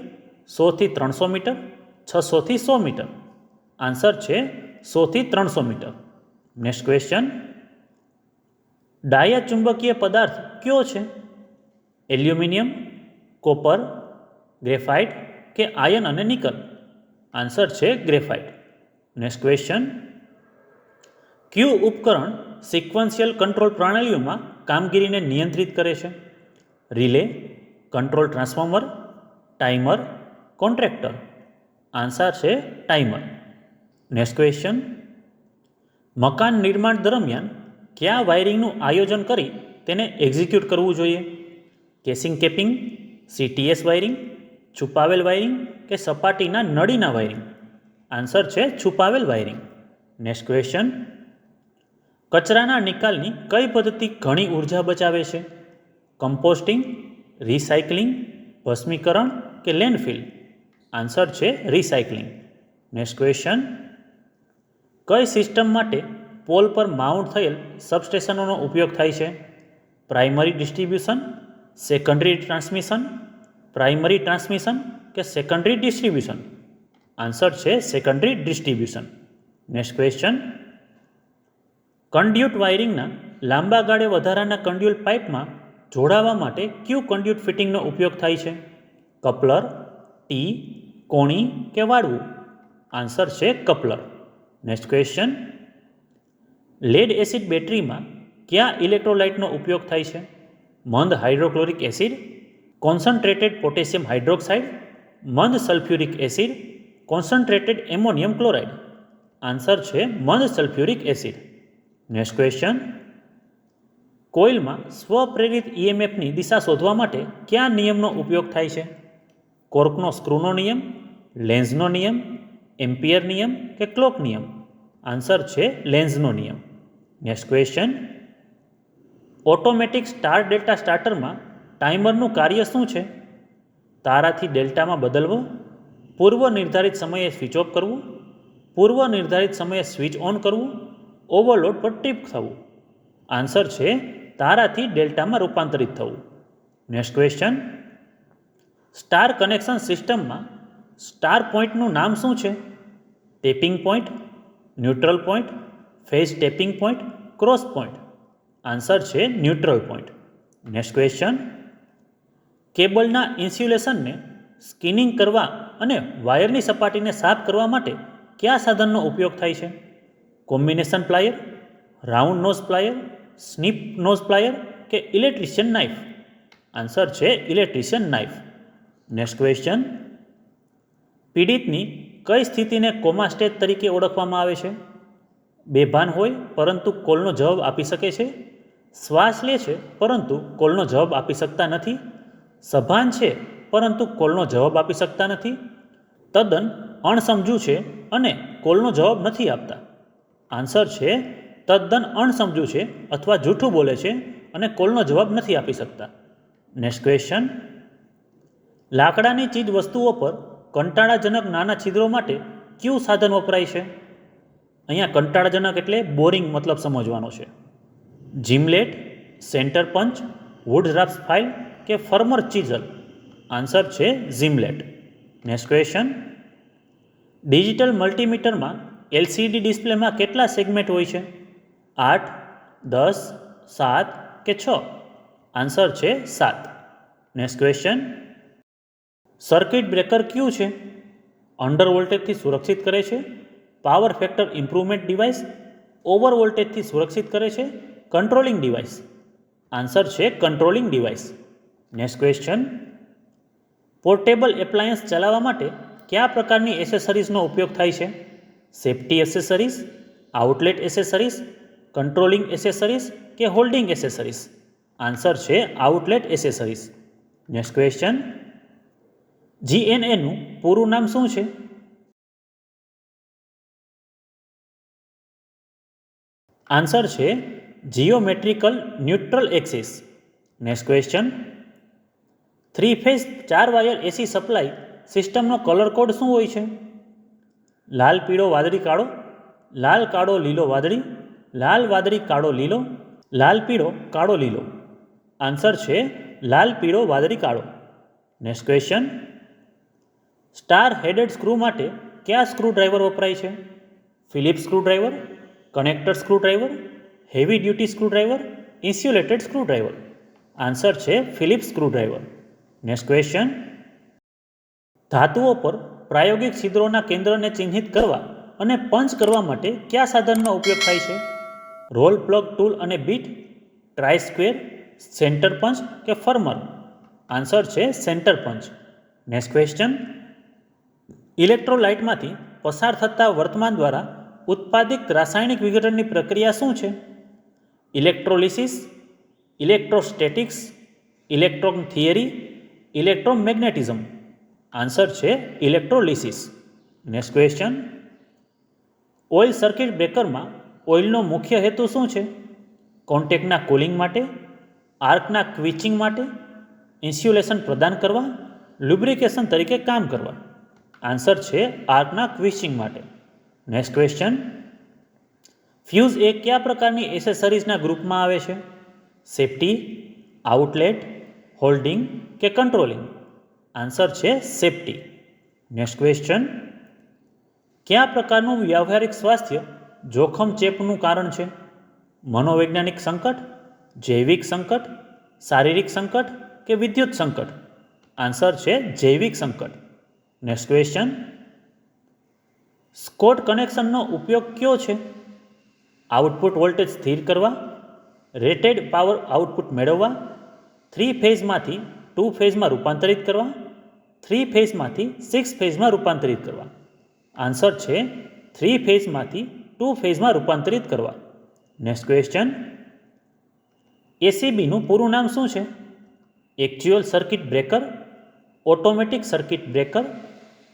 100 થી 300 મીટર, 600 થી 100 મીટર? આન્સર છે 100 થી 300 મીટર. નેક્સ્ટ ક્વેશ્ચન, ડાયા ચુંબકીય પદાર્થ કયો છે? એલ્યુમિનિયમ, કોપર, ગ્રેફાઇટ કે આયન અને નિકલ? આન્સર છે ગ્રેફાઇટ. નેક્સ્ટ ક્વેશ્ચન, કયું ઉપકરણ સિક્વન્શિયલ કંટ્રોલ પ્રણાલીઓમાં કામગીરીને નિયંત્રિત કરે છે? Relay, control transformer, timer, contractor? Answer છે ટાઈમર. નેક્સ્ટ ક્વેશ્ચન, મકાન નિર્માણ દરમિયાન કયા વાયરિંગનું આયોજન કરી તેને એક્ઝિક્યુટ કરવું જોઈએ? કેસિંગ કેપિંગ, CTS વાયરિંગ, છુપાવેલ વાયરિંગ કે સપાટીના નળીના વાયરિંગ? આન્સર છે છુપાવેલ વાયરિંગ. નેક્સ્ટ ક્વેશ્ચન, કચરાના નિકાલની કઈ પદ્ધતિ ઘણી ઉર્જા બચાવે છે? કમ્પોસ્ટિંગ, રિસાયકલિંગ, ભસ્મીકરણ કે લેન્ડફિલ? આન્સર છે રિસાયકલિંગ. નેક્સ્ટ ક્વેશ્ચન, કઈ સિસ્ટમ માટે પોલ પર માઉન્ટ થયેલ સબસ્ટેશનોનો ઉપયોગ થાય છે? Primary distribution, secondary transmission, primary transmission કે સેકન્ડરી ડિસ્ટ્રીબ્યુશન? આન્સર છે સેકન્ડરી ડિસ્ટ્રીબ્યુશન. નેક્સ્ટ ક્વેશ્ચન, કન્ડ્યુટ વાયરિંગના લાંબા ગાળે વધારાના કન્ડ્યુલ પાઇપમાં જોડાવા માટે કયું કન્ડ્યુટ ફિટિંગનો ઉપયોગ થાય છે? કપલર, ટી, કોણી કે વાળવું? આન્સર છે coupler. Next question, lead acid બેટરીમાં કયા ઇલેક્ટ્રોલાઇટનો ઉપયોગ થાય છે? મંદ hydrochloric acid, concentrated potassium hydroxide, મંદ sulphuric acid, concentrated ammonium chloride? Answer છે મંદ સલ્ફ્યુરિક એસિડ. નેક્સ્ટ ક્વેશ્ચન, કોઇલમાં સ્વપ્રેરિત ઇએમએફની દિશા શોધવા માટે કયા નિયમનો ઉપયોગ થાય છે? કોર્કનો સ્ક્રૂનો નિયમ, લેન્ઝનો નિયમ, એમ્પિયર નિયમ કે ક્લોક નિયમ? આન્સર છે લેન્ઝનો નિયમ. Next question, automatic star delta સ્ટાર્ટરમાં ટાઈમરનું કાર્ય શું છે? તારાથી ડેલ્ટામાં બદલવો, પૂર્વ નિર્ધારિત સમયે સ્વિચ ઓફ કરવું, પૂર્વ નિર્ધારિત સમયે સ્વિચ ઓન કરવું, ઓવરલોડ પર ટ્રીપ થવું? આન્સર છે તારાથી ડેલ્ટામાં રૂપાંતરિત થવું. નેક્સ્ટ ક્વેશ્ચન, સ્ટાર કનેક્શન સિસ્ટમમાં સ્ટાર પોઇન્ટનું નામ શું છે? Tapping point, neutral point, phase tapping point, cross point? Answer છે ન્યુટ્રલ પોઇન્ટ. નેક્સ્ટ ક્વેશ્ચન, કેબલના ઇન્સ્યુલેશનને સ્કિનિંગ કરવા અને વાયરની સપાટીને સાફ કરવા માટે કયા સાધનનો ઉપયોગ થાય છે? Combination plier, round nose plier, snip nose plier કે ઇલેક્ટ્રિશિયન નાઇફ? આન્સર છે ઇલેક્ટ્રિશિયન નાઇફ. નેક્સ્ટ ક્વેશ્ચન, પીડિતની કઈ સ્થિતિને કોમા સ્ટેજ તરીકે ઓળખવામાં આવે છે? બેભાન હોય પરંતુ કોલનો જવાબ આપી શકે છે, શ્વાસ લે છે પરંતુ કોલનો જવાબ આપી શકતા નથી, સભાન છે પરંતુ કોલનો જવાબ આપી શકતા નથી, તદ્દન અણસમજુ છે અને કોલનો જવાબ નથી આપતા? આન્સર છે તદ્દન અણસમજુ છે અથવા જૂઠું બોલે છે અને કોલનો જવાબ નથી આપી શકતા. નેક્સ્ટ ક્વેશ્ચન, લાકડાની ચીજ વસ્તુઓ પર કંટાળાજનક નાના છિદ્રો માટે કયું સાધન વપરાય છે? અહીંયા કંટાળાજનક એટલે બોરિંગ મતલબ સમજવાનો છે. જીમલેટ, સેન્ટર પંચ, વુડ ડ્રાફ્ટ ફાઇલ કે ફર્મર ચીઝલ? આન્સર છે જીમલેટ. નેક્સ્ટ ક્વેશ્ચન, ડિજિટલ મલ્ટીમીટરમાં એલસીડી ડિસ્પ્લેમાં કેટલા સેગમેન્ટ હોય છે? 8, 10, 7 કે 6? આન્સર છે 7. નેક્સ્ટ ક્વેશ્ચન, સર્કિટ બ્રેકર કયું છે? અંડર વોલ્ટેજથી સુરક્ષિત કરે છે, power factor improvement device, over વોલ્ટેજથી સુરક્ષિત કરે છે, કંટ્રોલિંગ ડિવાઇસ? આન્સર છે controlling device. Next question, portable appliance ચલાવવા માટે કયા પ્રકારની એસેસરીઝનો ઉપયોગ થાય છે? Safety accessories, outlet accessories, controlling accessories કે હોલ્ડિંગ એસેસરીઝ? આન્સર છે આઉટલેટ એસેસરીઝ. નેક્સ્ટ ક્વેશ્ચન, જીએનએનું પૂરું નામ શું છે? આન્સર છે geometrical neutral axis. Next question, 3 phase 4 wire AC supply સિસ્ટમનો કલર કોડ શું હોય છે? લાલ પીળો વાદળી કાળો, લાલ કાળો લીલો વાદળી, લાલ વાદળી કાળો લીલો, લાલ પીળો કાળો લીલો? આન્સર છે લાલ પીળો વાદળી કાળો. Next question, star headed screw માટે કયા સ્ક્રૂ ડ્રાઈવર વપરાય છે? Phillips screw driver, connector screw driver, heavy duty screw driver, insulated screw driver? Answer છે Phillips screw driver. Next question, ધાતુઓ પર પ્રાયોગિક છિદ્રોના કેન્દ્રને ચિહ્નિત કરવા અને પંચ કરવા માટે કયા સાધનનો ઉપયોગ થાય છે? રોલ પ્લગ ટૂલ અને બીટ, ટ્રાય સ્ક્વેર, સેન્ટર પંચ કે ફર્મર? આન્સર છે સેન્ટર પંચ. નેક્સ્ટ ક્વેશ્ચન, ઇલેક્ટ્રોલાઇટમાંથી પસાર થતા વર્તમાન દ્વારા ઉત્પાદિત રાસાયણિક વિઘટનની પ્રક્રિયા શું છે? Electrolysis, electrostatics, electron theory, electromagnetism? Answer છે electrolysis. Next question, oil circuit બ્રેકરમાં ઓઇલનો મુખ્ય હેતુ શું છે? કોન્ટેક્ટના કુલિંગ માટે, આર્કના ક્વિચિંગ માટે, ઇન્સ્યુલેશન પ્રદાન કરવા, લ્યુબ્રિકેશન તરીકે કામ કરવા. આન્સર છે આર્કના ક્વિશિંગ માટે. નેક્સ્ટ ક્વેશ્ચન, ફ્યુઝ એ કયા પ્રકારની એસેસરીઝના ગ્રુપમાં આવે છે? સેફ્ટી, આઉટલેટ, હોલ્ડિંગ કે કંટ્રોલિંગ? આન્સર છે સેફ્ટી. નેક્સ્ટ ક્વેશ્ચન, કયા પ્રકારનું વ્યવહારિક સ્વાસ્થ્ય જોખમ ચેપનું કારણ છે? મનોવૈજ્ઞાનિક સંકટ, જૈવિક સંકટ, શારીરિક સંકટ કે વિદ્યુત સંકટ? આન્સર છે જૈવિક સંકટ. નેક્સ્ટ ક્વેશ્ચન, સ્કોટ કનેક્શનનો ઉપયોગ કયો છે? આઉટપુટ વોલ્ટેજ સ્થિર કરવા, રેટેડ પાવર આઉટપુટ મેળવવા, 3 ફેઝમાંથી 2 ફેઝમાં રૂપાંતરિત કરવા, 3 ફેઝમાંથી 6 ફેઝમાં રૂપાંતરિત કરવા? આન્સર છે 3 ફેઝમાંથી 2 ફેઝમાં રૂપાંતરિત કરવા. નેક્સ્ટ ક્વેશ્ચન, એસીબીનું પૂરું નામ શું છે? Actual circuit breaker, automatic circuit breaker,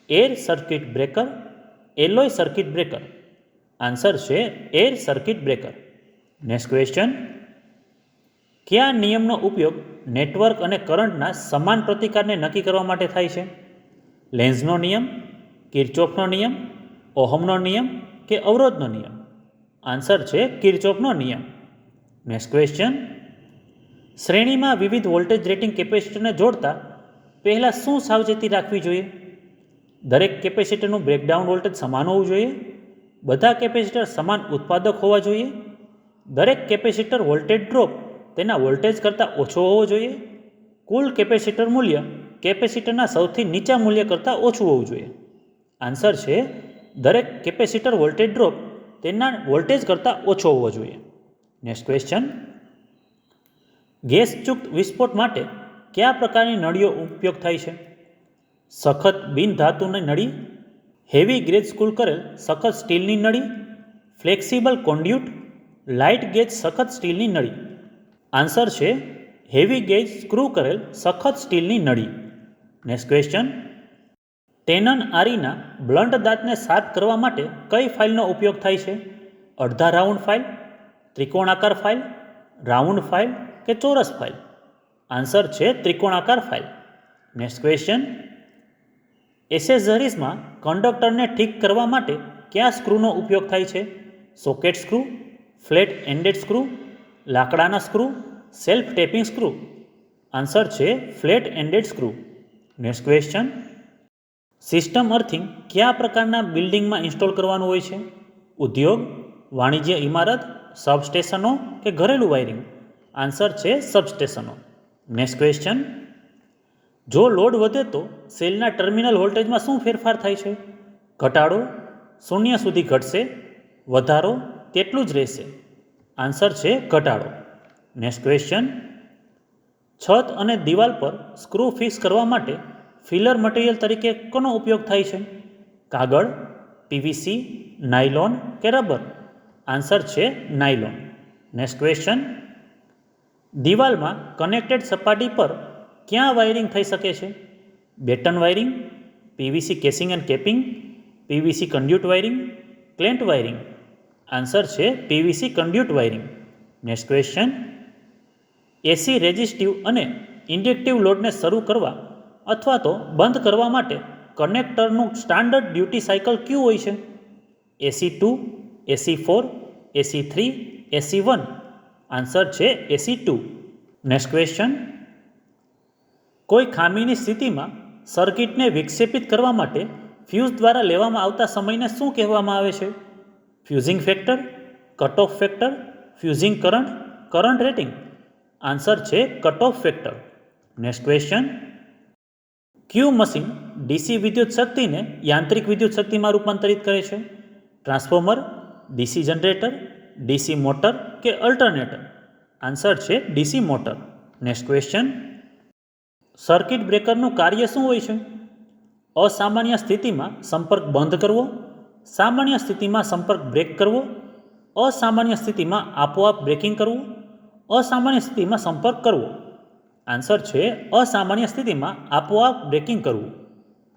air circuit breaker, alloy circuit breaker? Answer છે air circuit breaker. Next question, કયા નિયમનો ઉપયોગ નેટવર્ક અને કરંટના સમાન પ્રતિકારને નક્કી કરવા માટે થાય છે? લેન્ઝનો નિયમ, કિર્ચોફનો નિયમ, ઓહમનો નિયમ કે અવરોધનો નિયમ? આન્સર છે કિર્ચોફનો નિયમ. નેક્સ્ટ ક્વેશ્ચન, શ્રેણીમાં વિવિધ વોલ્ટેજ રેટિંગ કેપેસિટરને જોડતા પહેલાં શું સાવચેતી રાખવી જોઈએ? દરેક કેપેસિટરનું બ્રેકડાઉન વોલ્ટેજ સમાન હોવું જોઈએ, બધા કેપેસિટર સમાન ઉત્પાદક હોવા જોઈએ, દરેક કેપેસિટર વોલ્ટેજ ડ્રોપ તેના વોલ્ટેજ કરતાં ઓછો હોવો જોઈએ, કુલ કેપેસિટર મૂલ્ય કેપેસિટરના સૌથી નીચા મૂલ્ય કરતાં ઓછું હોવું જોઈએ? આન્સર છે દરેક કેપેસિટર વોલ્ટેજ ડ્રોપ તેના વોલ્ટેજ કરતાં ઓછો હોવો જોઈએ. નેક્સ્ટ ક્વેશ્ચન, ગેસયુક્ત વિસ્ફોટ માટે કયા પ્રકારની નળીઓ ઉપયોગ થાય છે? સખત બિન ધાતુની નળી, હેવી ગ્રેજ સ્ક્રૂ કરેલ સખત સ્ટીલની નળી, ફ્લેક્સિબલ કોન્ડ્યુટ, લાઇટ ગેજ સખત સ્ટીલની નળી? આન્સર છે હેવી ગેજ સ્ક્રૂ કરેલ સખત સ્ટીલની નળી. નેક્સ્ટ ક્વેશ્ચન, ટેનન આરીના બ્લન્ટ દાંતને શાર્પ કરવા માટે કઈ ફાઇલનો ઉપયોગ થાય છે? અડધા રાઉન્ડ ફાઇલ, ત્રિકોણાકાર ફાઇલ, રાઉન્ડ ફાઇલ કે ચોરસ ફાઇલ? આન્સર છે ત્રિકોણાકાર ફાઇલ. નેક્સ્ટ ક્વેશ્ચન, એસેસરીઝમાં કંડક્ટરને ઠીક કરવા માટે કયા સ્ક્રૂનો ઉપયોગ થાય છે? Socket screw, flat ended screw, લાકડાના screw, self tapping screw? Answer છે flat ended screw. Next question, system earthing કયા પ્રકારના બિલ્ડિંગમાં ઇન્સ્ટોલ કરવાનું હોય છે? ઉદ્યોગ, વાણિજ્ય ઇમારત, સબસ્ટેશનો કે ઘરેલું વાયરિંગ? આન્સર છે સબસ્ટેશનો. નેક્સ્ટ ક્વેશ્ચન, જો લોડ વધે તો સેલના ટર્મિનલ વોલ્ટેજમાં શું ફેરફાર થાય છે? ઘટાડો, 0 સુધી ઘટશે, વધારો, તેટલું જ રહેશે? આન્સર છે ઘટાડો. નેક્સ્ટ ક્વેશ્ચન, છત અને દિવાલ પર સ્ક્રૂ ફિક્સ કરવા માટે ફિલર મટીરિયલ તરીકે કોનો ઉપયોગ થાય છે? કાગળ, પીવીસી, નાયલોન કે રબર? આન્સર છે નાયલોન. નેક્સ્ટ ક્વેશ્ચન, દિવાલમાં કનેક્ટેડ સપાટી પર ક્યાં વાયરિંગ થઈ શકે છે? Batten wiring, PVC casing and capping, PVC conduit wiring, cleat wiring? Answer છે PVC conduit wiring. Next question, AC resistive અને ઇન્ડક્ટિવ લોડને શરૂ કરવા અથવા તો બંધ કરવા માટે કનેક્ટરનું સ્ટાન્ડર્ડ ડ્યુટી સાયકલ કયું હોય છે? AC2, AC4, AC3, AC1? Answer છે AC2. નેક્સ્ટ ક્વેશ્ચન, કોઈ ખામીની સ્થિતિમાં સર્કિટને વિક્ષેપિત કરવા માટે ફ્યુઝ દ્વારા લેવામાં આવતા સમયને શું કહેવામાં આવે છે? Fusing factor, cut off factor, fusing current, current rating? Answer છે cut off factor. Next question, ક્યુ મશીન ડીસી વિદ્યુત શક્તિને યાંત્રિક વિદ્યુત શક્તિમાં રૂપાંતરિત કરે છે? Transformer, DC generator, DC motor કે અલ્ટરનેટર? આન્સર છે DC motor. Next question, circuit બ્રેકરનું કાર્ય શું હોય છે? અસામાન્ય સ્થિતિમાં સંપર્ક બંધ કરવો, સામાન્ય સ્થિતિમાં સંપર્ક બ્રેક કરવો, અસામાન્ય સ્થિતિમાં આપોઆપ બ્રેકિંગ કરવું, અસામાન્ય સ્થિતિમાં સંપર્ક કરવો? આન્સર છે અસામાન્ય સ્થિતિમાં આપોઆપ બ્રેકિંગ કરવું.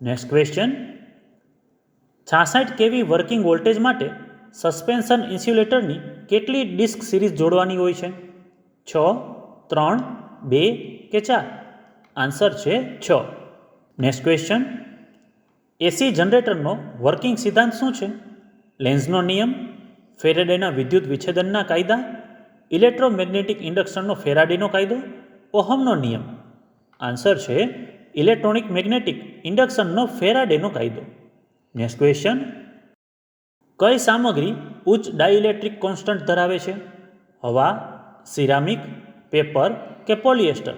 નેક્સ્ટ ક્વેશ્ચન, 66 કેવી વર્કિંગ વોલ્ટેજ માટે સસ્પેન્શન ઇન્સ્યુલેટરની કેટલી ડિસ્ક સિરીઝ જોડવાની હોય છે? 6, 3, 2 કે 4? આન્સર છે 6. નેક્સ્ટ ક્વેશ્ચન, એસી જનરેટરનો વર્કિંગ સિદ્ધાંત શું છે? લેન્ઝનો નિયમ, ફેરાડેના વિદ્યુત વિચ્છેદનના કાયદા, ઇલેક્ટ્રોમેગ્નેટિક ઇન્ડક્શનનો ફેરાડેનો કાયદો, ઓહમનો નિયમ. આન્સર છે ઇલેક્ટ્રોનિક મેગ્નેટિક ઇન્ડક્શનનો ફેરાડેનો કાયદો. નેક્સ્ટ ક્વેશ્ચન, કઈ સામગ્રી ઉચ્ચ ડાઇલેક્ટ્રિક કોન્સ્ટન્ટ ધરાવે છે? હવા, સિરામિક, પેપર કે પોલિએસ્ટર?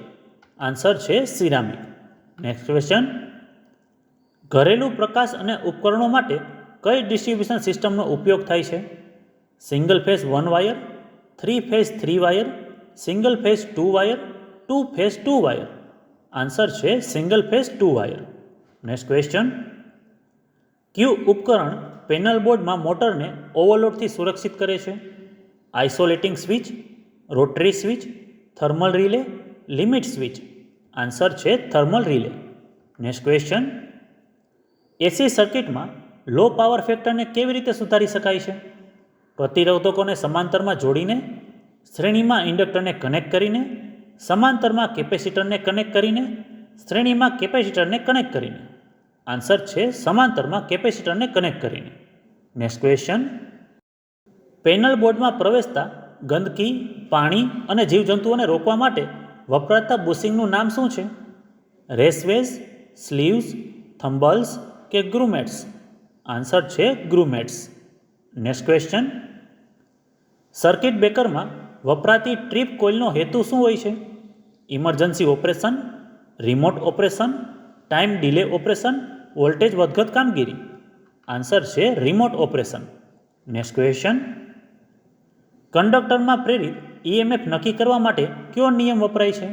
આન્સર છે સિરામિક. નેક્સ્ટ ક્વેશ્ચન, ઘરેલું પ્રકાશ અને ઉપકરણો માટે કઈ ડિસ્ટ્રીબ્યુશન સિસ્ટમનો ઉપયોગ થાય છે? Single phase 1 wire, 3 phase 3 wire, single phase 2 wire, 2 phase 2 wire? Answer છે single phase 2 wire. Next question, કયું ઉપકરણ પેનલ બોર્ડમાં મોટરને ઓવરલોડથી સુરક્ષિત કરે છે? Isolating switch, rotary switch, thermal relay, limit switch? Answer છે thermal relay. Next question, AC સર્કિટમાં લો પાવર ફેક્ટરને કેવી રીતે સુધારી શકાય છે? પ્રતિરોધકોને સમાંતરમાં જોડીને, શ્રેણીમાં ઇન્ડક્ટરને કનેક્ટ કરીને, સમાંતરમાં કેપેસિટરને કનેક્ટ કરીને, શ્રેણીમાં કેપેસિટરને કનેક્ટ કરીને? આન્સર છે સમાંતરમાં કેપેસિટરને કનેક્ટ કરીને. નેક્સ્ટ ક્વેશ્ચન, પેનલ બોર્ડમાં પ્રવેશતા ગંદકી, પાણી અને જીવજંતુઓને રોકવા માટે વપરાતા બુશિંગનું નામ શું છે? રેસવેઝ, સ્લીવ્સ, થંબલ્સ કે ગ્રુમેટ્સ? આન્સર છે ગ્રુમેટ્સ. નેક્સ્ટ ક્વેશ્ચન, સર્કિટ બ્રેકરમાં વપરાતી ટ્રીપ કોઇલનો હેતુ શું હોય છે? Emergency operation, remote operation, time delay operation, voltage વધઘટ કામગીરી? આન્સર છે રિમોટ ઓપરેશન. નેક્સ્ટ ક્વેશ્ચન, કંડક્ટરમાં પ્રેરિત ઈએમએફ નક્કી કરવા માટે કયો નિયમ વપરાય છે?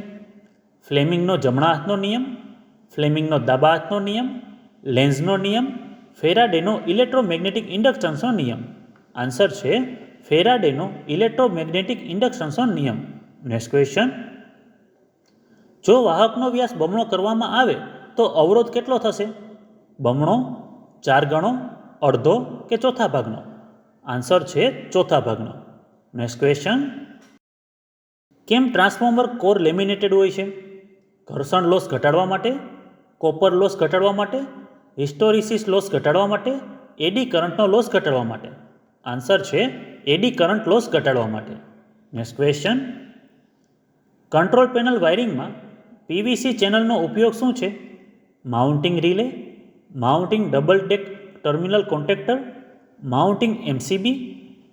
ફ્લેમિંગનો જમણા હાથનો નિયમ, ફ્લેમિંગનો ડાબા હાથનો નિયમ, લેન્ઝનો નિયમ, ફેરાડેનો ઇલેક્ટ્રોમેગ્નેટિક ઇન્ડક્શનનો નિયમ? આન્સર છે ફેરાડેનો ઇલેક્ટ્રોમેગ્નેટિક ઇન્ડક્શનનો નિયમ. નેક્સ્ટ ક્વેશ્ચન, જો વાહકનો વ્યાસ બમણો કરવામાં આવે તો અવરોધ કેટલો થશે? બમણો, 4 ગણો, અડધો કે ચોથા ભાગનો? આન્સર છે ચોથા ભાગનો. નેક્સ્ટ ક્વેશ્ચન, કેમ ટ્રાન્સફોર્મર કોર લેમિનેટેડ હોય છે? ઘર્ષણ લોસ ઘટાડવા માટે, કોપર લોસ ઘટાડવા માટે, હિસ્ટોરિસિસ લોસ ઘટાડવા માટે, એડી કરંટનો લોસ ઘટાડવા માટે? આન્સર છે એડી કરંટ લોસ ઘટાડવા માટે. નેક્સ્ટ ક્વેશ્ચન, કંટ્રોલ પેનલ વાયરિંગમાં પીવીસી ચેનલનો ઉપયોગ શું છે? Mounting relay, mounting double deck terminal contactor, mounting MCB,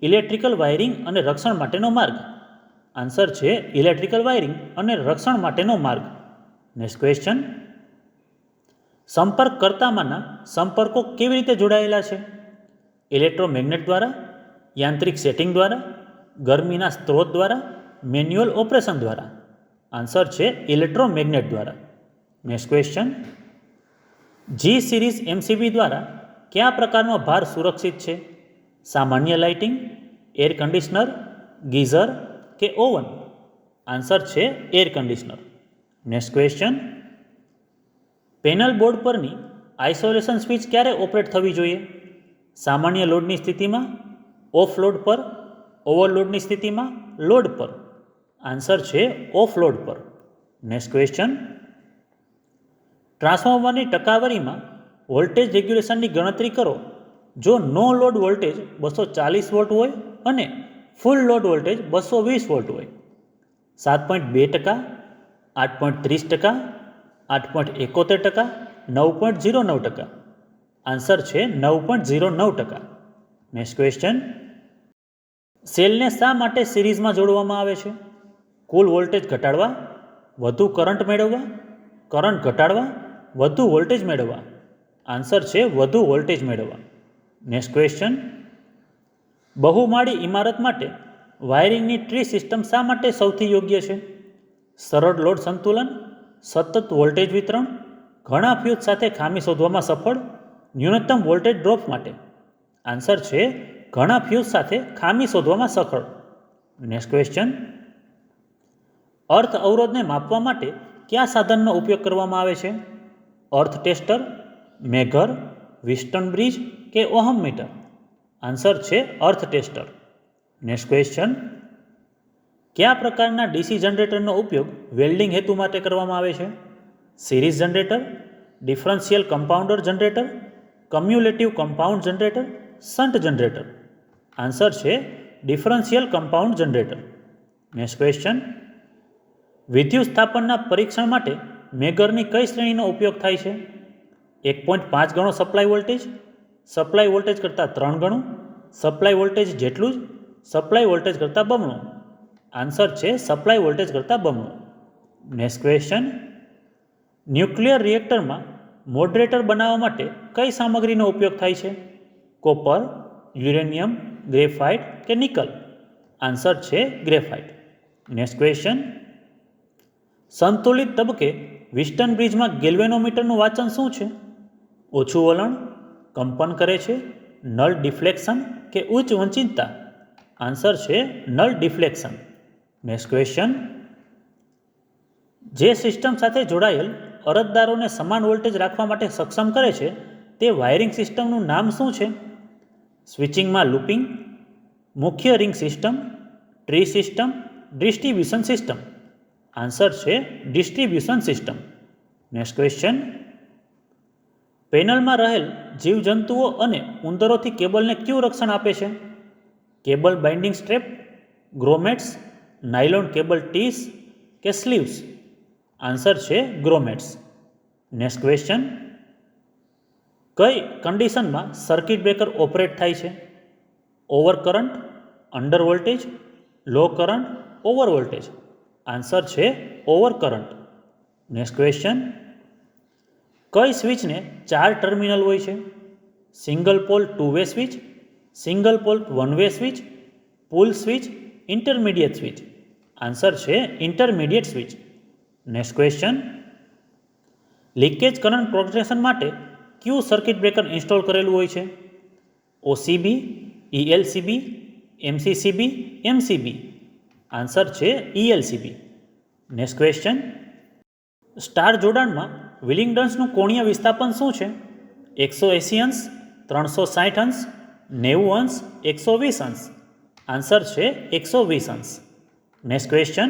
electrical wiring અને રક્ષણ માટેનો માર્ગ? આન્સર છે ઇલેક્ટ્રિકલ વાયરિંગ અને રક્ષણ માટેનો માર્ગ. નેક્સ્ટ ક્વેશ્ચન, સંપર્કકર્તામાંના સંપર્કો કેવી રીતે જોડાયેલા છે? ઇલેક્ટ્રોમેગ્નેટ દ્વારા, યાંત્રિક સેટિંગ દ્વારા, ગરમીના સ્ત્રોત દ્વારા, મેન્યુઅલ ઓપરેશન દ્વારા? આન્સર છે ઇલેક્ટ્રોમેગ્નેટ દ્વારા. નેક્સ્ટ ક્વેશ્ચન, જી સિરીઝ એમસીબી દ્વારા કયા પ્રકારનો ભાર સુરક્ષિત છે? સામાન્ય લાઇટિંગ, એર કન્ડિશનર, ગીઝર કે ઓવન? આન્સર છે air conditioner. Next question, panel board પરની આઇસોલેશન સ્વિચ ક્યારે ઓપરેટ થવી જોઈએ? સામાન્ય લોડની સ્થિતિમાં, ઓફ લોડ પર, ઓવરલોડની સ્થિતિમાં, લોડ પર? આન્સર છે ઓફ લોડ પર. નેક્સ્ટ ક્વેશ્ચન, ટ્રાન્સફોર્મરની ટકાવારીમાં વોલ્ટેજ રેગ્યુલેશનની ગણતરી કરો જો નો લોડ વોલ્ટેજ 240 વોલ્ટ હોય અને ફૂલ લોડ વોલ્ટેજ 220 વોલ્ટ હોય? 7.2%, 8.30%, 8.71%, 9.09%? આન્સર છે 9.09%. નેક્સ્ટ ક્વેશ્ચન, સેલને શા માટે સિરીઝમાં જોડવામાં આવે છે? કુલ વોલ્ટેજ ઘટાડવા, વધુ કરંટ મેળવવા, કરંટ ઘટાડવા, વધુ વોલ્ટેજ મેળવવા? આન્સર છે વધુ વોલ્ટેજ મેળવવા. નેક્સ્ટ ક્વેશ્ચન, બહુમાળી ઇમારત માટે વાયરિંગની ટ્રી સિસ્ટમ શા માટે સૌથી યોગ્ય છે? સરળ લોડ સંતુલન, સતત વોલ્ટેજ વિતરણ, ઘણા ફ્યુઝ સાથે ખામી શોધવામાં સફળ, ન્યૂનતમ વોલ્ટેજ ડ્રોપ માટે? આન્સર છે ઘણા ફ્યુઝ સાથે ખામી શોધવામાં સફળ. નેક્સ્ટ ક્વેશ્ચન, અર્થ અવરોધને માપવા માટે કયા સાધનનો ઉપયોગ કરવામાં આવે છે? અર્થ ટેસ્ટર, મેઘર, વિસ્ટન બ્રિજ કે ઓહમ મીટર? આન્સર છે અર્થ ટેસ્ટર. નેક્સ્ટ ક્વેશ્ચન, કયા પ્રકારના ડીસી જનરેટરનો ઉપયોગ વેલ્ડિંગ હેતુ માટે કરવામાં આવે છે? Series generator, differential compounder generator, cumulative compound generator, shunt generator. Answer છે differential compound generator. Next question, વિદ્યુત સ્થાપનના પરીક્ષણ માટે મેગરની કઈ શ્રેણીનો ઉપયોગ થાય છે? 1.5 ગણો સપ્લાય વોલ્ટેજ, સપ્લાય વોલ્ટેજ કરતાં 3 ગણું, સપ્લાય વોલ્ટેજ જેટલું જ, સપ્લાય વોલ્ટેજ કરતાં બમણું. આન્સર છે સપ્લાય વોલ્ટેજ કરતાં બમણું. નેક્સ્ટ ક્વેશ્ચન, ન્યુક્લિયર રિએક્ટરમાં મોડરેટર બનાવવા માટે કઈ સામગ્રીનો ઉપયોગ થાય છે? કોપર, યુરેનિયમ, ગ્રેફાઇટ કે નિકલ? આન્સર છે ગ્રેફાઇટ. નેક્સ્ટ ક્વેશ્ચન, સંતુલિત તબકે વિસ્ટન બ્રિજમાં ગેલ્વેનોમીટરનું વાંચન શું છે? ઓછું વલણ, કંપન કરે છે, નલ ડિફ્લેક્શન કે ઉચ્ચ વંચિતતા? આન્સર છે નલ ડિફ્લેક્શન. નેક્સ્ટ ક્વેશ્ચન, જે સિસ્ટમ સાથે જોડાયેલ અરજદારોને સમાન વોલ્ટેજ રાખવા માટે સક્ષમ કરે છે તે વાયરિંગ સિસ્ટમનું નામ શું છે? સ્વિચિંગમાં લૂપિંગ, મુખ્ય ring system, tree system, distribution system? Answer છે ડિસ્ટ્રીબ્યુશન સિસ્ટમ. નેક્સ્ટ ક્વેશ્ચન, પેનલમાં રહેલ જીવજંતુઓ અને ઉંદરોથી કેબલને કયું રક્ષણ આપે છે? Cable binding strap, grommets, nylon cable ties કે સ્લીવ્સ? આન્સર છે ગ્રોમેટ્સ. નેક્સ્ટ ક્વેશ્ચન, કઈ કન્ડિશનમાં સર્કિટ બ્રેકર ઓપરેટ થાય છે? Over current, under voltage, low current, over voltage? Answer છે ઓવર કરંટ. નેક્સ્ટ ક્વેશ્ચન, કઈ સ્વિચને 4 ટર્મિનલ હોય છે? Single pole 2 way switch, single pole 1 way switch, pull switch, intermediate switch? Answer છે intermediate switch. Next question, leakage current protection માટે કયું સર્કિટ બ્રેકર ઇન્સ્ટોલ કરેલું હોય છે? OCB, ELCB, MCCB, MCB? Answer છે ઈએલસીબી. નેક્સ્ટ ક્વેશ્ચન, સ્ટાર જોડાણમાં વિલિંગ્ડન્સનું કોણીય વિસ્થાપન શું છે? 180 અંશ, 360 અંશ, 90 અંશ, 120 અંશ? આન્સર છે 120 અંશ. નેક્સ્ટ ક્વેશ્ચન,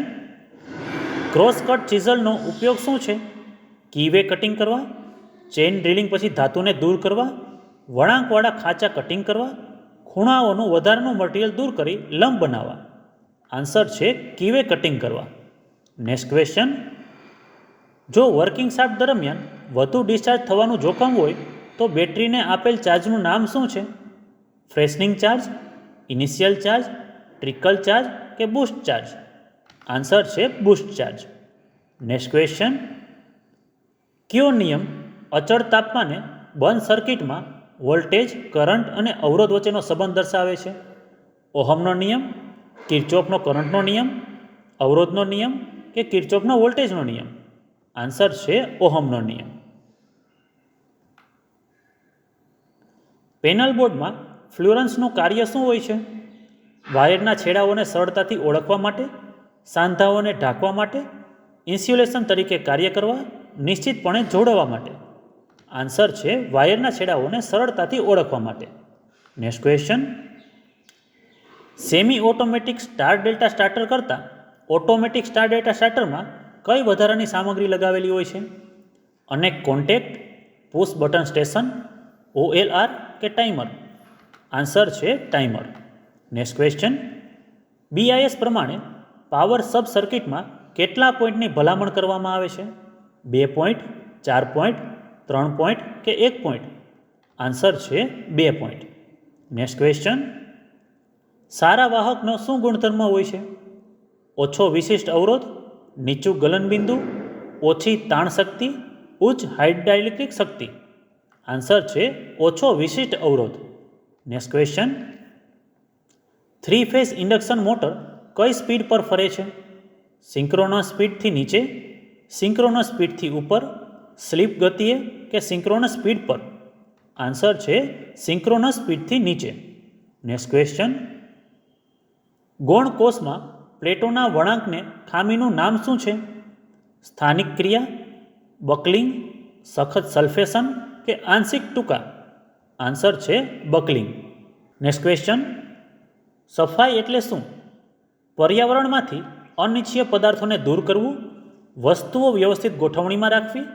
ક્રોસ કટ ચિઝલનો ઉપયોગ શું છે? કીવે કટિંગ કરવા, ચેઇન ડ્રિલિંગ પછી ધાતુને દૂર કરવા, વળાંકવાળા ખાંચા કટિંગ કરવા, ખૂણાઓનું વધારાનું મટીરિયલ દૂર કરી લંબ બનાવવા? આન્સર છે કીવે કટિંગ કરવા. નેક્સ્ટ ક્વેશ્ચન, જો વર્કિંગ શાફ્ટ દરમિયાન વધુ ડિસ્ચાર્જ થવાનું જોખમ હોય તો બેટરીને આપેલ ચાર્જનું નામ શું છે? Freshening charge, initial charge, trickle charge કે બૂસ્ટ ચાર્જ? આન્સર છે બૂસ્ટ ચાર્જ. નેક્સ્ટ ક્વેશ્ચન, કયો નિયમ અચળ તાપમાને બંધ સર્કિટમાં વોલ્ટેજ, કરંટ અને અવરોધ વચ્ચેનો સંબંધ દર્શાવે છે? ઓહમનો નિયમ, કિર્ચોફનો કરંટનો નિયમ, અવરોધનો નિયમ કે કિર્ચોફનો વોલ્ટેજનો નિયમ? આન્સર છે ઓહમનો નિયમ. પેનલ બોર્ડમાં ફ્લોરન્સનું કાર્ય શું હોય છે? વાયરના છેડાઓને સરળતાથી ઓળખવા માટે, સાંધાઓને ઢાંકવા માટે, ઇન્સ્યુલેશન તરીકે કાર્ય કરવા, નિશ્ચિતપણે જોડવા માટે? આન્સર છે વાયરના છેડાઓને સરળતાથી ઓળખવા માટે. Next question, semi automatic star delta starter કરતાં ઓટોમેટિક સ્ટાર ડેલ્ટા સ્ટાર્ટરમાં કઈ વધારાની સામગ્રી લગાવેલી હોય છે? અનેક contact, push button station, OLR કે ટાઈમર? આન્સર છે ટાઈમર. નેક્સ્ટ ક્વેશ્ચન, બીઆઈએસ પ્રમાણે પાવર સબ સર્કિટમાં કેટલા પોઈન્ટની ભલામણ કરવામાં આવે છે? 2 પોઈન્ટ, 4 પોઈન્ટ, 3 પોઈન્ટ કે 1 પોઈન્ટ? આન્સર છે 2 પોઈન્ટ. નેક્સ્ટ ક્વેશ્ચન, સારા વાહકનો શું ગુણધર્મ હોય છે? ઓછો વિશિષ્ટ અવરોધ, નીચું ગલનબિંદુ, ઓછી તાણ શક્તિ, ઉચ્ચ હાઇડ્રોઇલેક્ટ્રિક શક્તિ? આન્સર છે ઓછો વિશિષ્ટ અવરોધ. Next question, 3 phase induction motor કઈ સ્પીડ પર ફરે છે? સિંક્રોનસ સ્પીડથી નીચે, સિંક્રોનસ સ્પીડથી ઉપર, સ્લીપ ગતિએ કે સિંક્રોનસ સ્પીડ પર? આન્સર છે સિંક્રોનસ સ્પીડથી નીચે. નેક્સ્ટ ક્વેશ્ચન, ગૌણ કોષમાં પ્લેટોના વળાંકને ખામીનું નામ શું છે? સ્થાનિક ક્રિયા, બકલિંગ, સખત સલ્ફેશન કે આંશિક ટૂંકા? આન્સર છે બકલિંગ. નેક્સ્ટ ક્વેશ્ચન, સફાઈ એટલે શું? પર્યાવરણમાંથી અનિચ્છનીય પદાર્થોને દૂર કરવું, વસ્તુઓ વ્યવસ્થિત ગોઠવણીમાં રાખવી,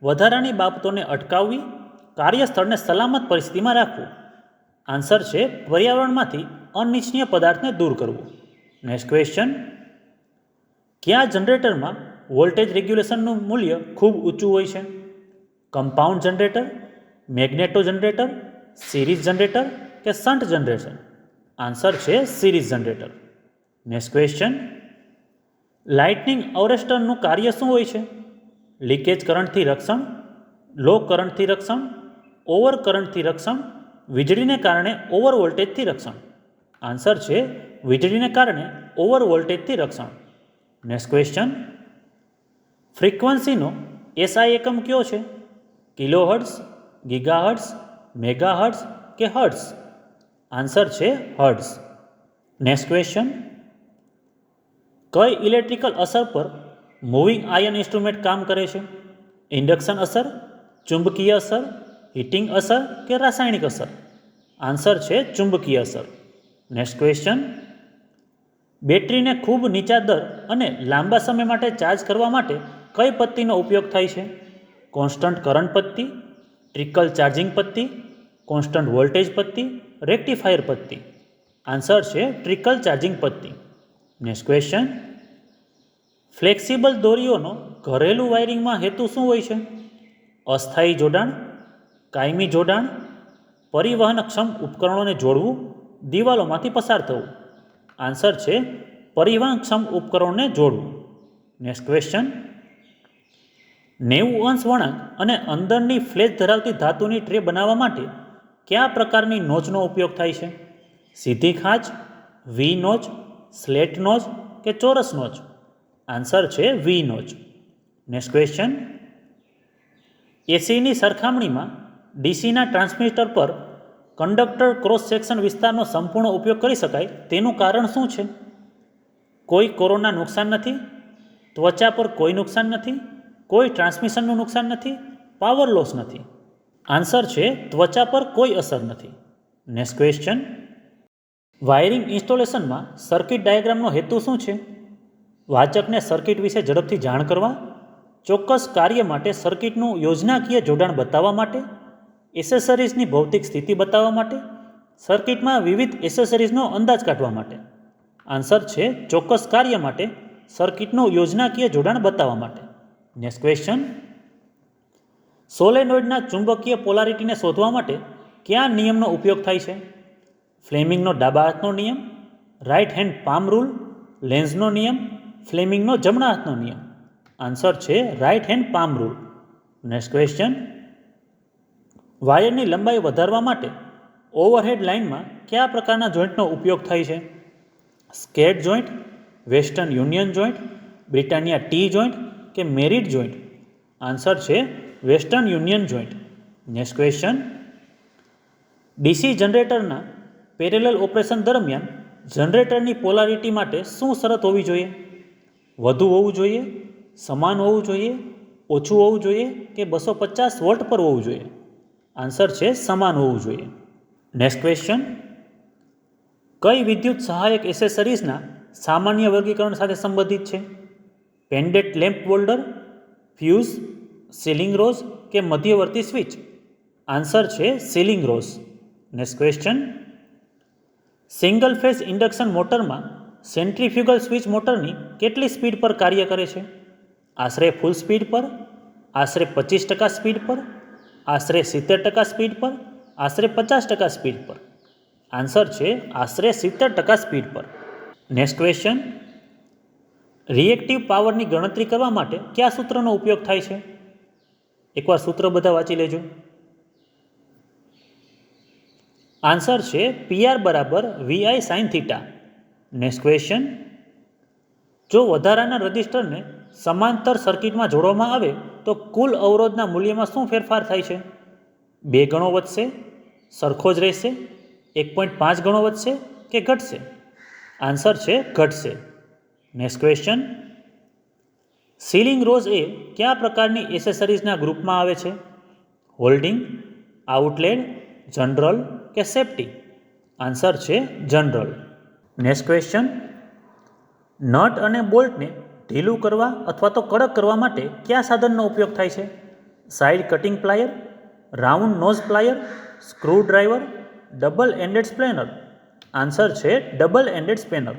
વધારાની બાબતોને અટકાવવી, કાર્યસ્થળને સલામત પરિસ્થિતિમાં રાખવું. આન્સર છે પર્યાવરણમાંથી અનિચ્છનીય પદાર્થને દૂર કરવું. નેક્સ્ટ ક્વેશ્ચન, કયા જનરેટરમાં વોલ્ટેજ રેગ્યુલેશનનું મૂલ્ય ખૂબ ઊંચું હોય છે? Compound generator, magneto generator, series generator કે શન્ટ જનરેટર? આન્સર છે series generator. Next question, lightning અરેસ્ટરનું કાર્ય શું હોય છે? લીકેજ કરંટથી રક્ષણ, લો કરંટથી રક્ષણ, ઓવર કરંટથી રક્ષણ, વીજળીને કારણે ઓવર વોલ્ટેજથી રક્ષણ? આન્સર છે વીજળીને કારણે ઓવર વોલ્ટેજથી રક્ષણ. નેક્સ્ટ ક્વેશ્ચન, ફ્રીક્વન્સીનો એસઆઈ એકમ કયો છે? કિલોહર્ટ્ઝ, ગીગાહર્ટ્ઝ, મેગાહર્ટ્ઝ કે હર્ટ્ઝ? આન્સર છે હર્ટ્ઝ. નેક્સ્ટ ક્વેશ્ચન, કઈ ઇલેક્ટ્રિકલ અસર પર મૂવિંગ આયન ઇન્સ્ટ્રુમેન્ટ કામ કરે છે? ઇન્ડક્શન અસર, ચુંબકીય અસર, હીટિંગ અસર કે રાસાયણિક અસર? આન્સર છે ચુંબકીય અસર. નેક્સ્ટ ક્વેશ્ચન, બેટરીને ખૂબ નીચા દર અને લાંબા સમય માટે ચાર્જ કરવા માટે કઈ પદ્ધતિનો ઉપયોગ થાય છે? કોન્સ્ટન્ટ કરંટ પદ્ધતિ, ટ્રિકલ ચાર્જિંગ પદ્ધતિ, કોન્સ્ટન્ટ વોલ્ટેજ પદ્ધતિ, રેક્ટિફાયર પદ્ધતિ? આન્સર છે ટ્રિકલ ચાર્જિંગ પદ્ધતિ. નેક્સ્ટ ક્વેશ્ચન, ફ્લેક્સિબલ દોરીઓનો ઘરેલું વાયરિંગમાં હેતુ શું હોય છે? અસ્થાયી જોડાણ, કાયમી જોડાણ, પરિવહનક્ષમ ઉપકરણોને જોડવું, દિવાલોમાંથી પસાર થવું? આન્સર છે પરિવહનક્ષમ ઉપકરણોને જોડવું. નેક્સ્ટ ક્વેશ્ચન, 90° વળાંક અને અંદરની ફ્લેશ ધરાવતી ધાતુની ટ્રે બનાવવા માટે કયા પ્રકારની નોચનો ઉપયોગ થાય છે? સીધી ખાંચ, વી નોચ, સ્લેટ નોચ કે ચોરસ નોચ? આન્સર છે વી નોચ. નેક્સ્ટ ક્વેશ્ચન, એસીની સરખામણીમાં ડીસીના ટ્રાન્સમિટર પર કંડક્ટર ક્રોસ સેક્શન વિસ્તારનો સંપૂર્ણ ઉપયોગ કરી શકાય તેનું કારણ શું છે? કોઈ કોરોના નુકસાન નથી, ત્વચા પર કોઈ નુકસાન નથી, કોઈ ટ્રાન્સમિશનનું નુકસાન નથી, પાવર લોસ નથી? આન્સર છે ત્વચા પર કોઈ અસર નથી. નેક્સ્ટ ક્વેશ્ચન, વાયરિંગ ઇન્સ્ટોલેશનમાં સર્કિટ ડાયાગ્રામનો હેતુ શું છે? વાચકને સર્કિટ વિશે ઝડપથી જાણ કરવા, ચોક્કસ કાર્ય માટે સર્કિટનું યોજનાકીય જોડાણ બતાવવા માટે, એસેસરીઝની ભૌતિક સ્થિતિ બતાવવા માટે, સર્કિટમાં વિવિધ એસેસરીઝનો અંદાજ કાઢવા માટે? આન્સર છે ચોક્કસ કાર્ય માટે સર્કિટનું યોજનાકીય જોડાણ બતાવવા માટે. નેક્સ્ટ ક્વેશ્ચન, સોલેનોઇડના ચુંબકીય પોલારિટીને શોધવા માટે કયા નિયમનો ઉપયોગ થાય છે? ફ્લેમિંગનો ડાબા હાથનો નિયમ, રાઇટ હેન્ડ પામ રૂલ, લેન્ઝનો નિયમ, ફ્લેમિંગનો જમણા હાથનો નિયમ? આન્સર છે right hand palm rule. Next question, વાયરની લંબાઈ વધારવા માટે ઓવરહેડ લાઇનમાં કયા પ્રકારના જોઈન્ટનો ઉપયોગ થાય છે? Skate joint, western union joint, Britannia T joint કે મેરિટ જોઈન્ટ? આન્સર છે western union joint. Next question, DC જનરેટરના પેરેલલ ઓપરેશન દરમિયાન જનરેટરની પોલારિટી માટે શું શરત હોવી જોઈએ? વધુ હોવું જોઈએ, સમાન હોવું જોઈએ, ઓછું હોવું જોઈએ કે 250 વોલ્ટ પર હોવું જોઈએ? આન્સર છે સમાન હોવું જોઈએ. નેક્સ્ટ ક્વેશ્ચન, કઈ વિદ્યુત સહાયક એસેસરીઝના સામાન્ય વર્ગીકરણ સાથે સંબંધિત છે? Pendant lamp holder, fuse, ceiling rose કે મધ્યવર્તી સ્વિચ? આન્સર છે ceiling rose. Next question, single phase induction મોટરમાં સેન્ટ્રીફ્યુગલ સ્વિચ મોટરની કેટલી સ્પીડ પર કાર્ય કરે છે? આશરે ફૂલ સ્પીડ પર, આશરે 25% સ્પીડ પર, આશરે 70% સ્પીડ પર, આશરે 50% સ્પીડ પર? આન્સર છે આશરે 70% સ્પીડ પર. નેક્સ્ટ ક્વેશ્ચન, રિએક્ટિવ પાવરની ગણતરી કરવા માટે કયા સૂત્રનો ઉપયોગ થાય છે? એકવાર સૂત્ર બધા વાંચી લેજો. આન્સર છે PR બરાબર VI sin theta. Next question, જો વધારાના રજિસ્ટરને સમાંતર સર્કિટમાં જોડવામાં આવે તો કુલ અવરોધના મૂલ્યમાં શું ફેરફાર થાય છે? 2 ગણો વધશે, સરખો જ રહેશે, 1.5 ગણો વધશે કે ઘટશે? આન્સર છે ઘટશે. નેક્સ્ટ ક્વેશ્ચન, સીલિંગ રોઝ એ કયા પ્રકારની એસેસરીઝના ગ્રુપમાં આવે છે? હોલ્ડિંગ, આઉટલેટ, જનરલ કે સેફ્ટી? આન્સર છે જનરલ. નેક્સ્ટ ક્વેશ્ચન, નટ અને બોલ્ટને ઢીલું કરવા અથવા તો કડક કરવા માટે કયા સાધનનો ઉપયોગ થાય છે? Side cutting plier, round nose plier, screw driver, double ended spanner. Answer છે double ended spanner.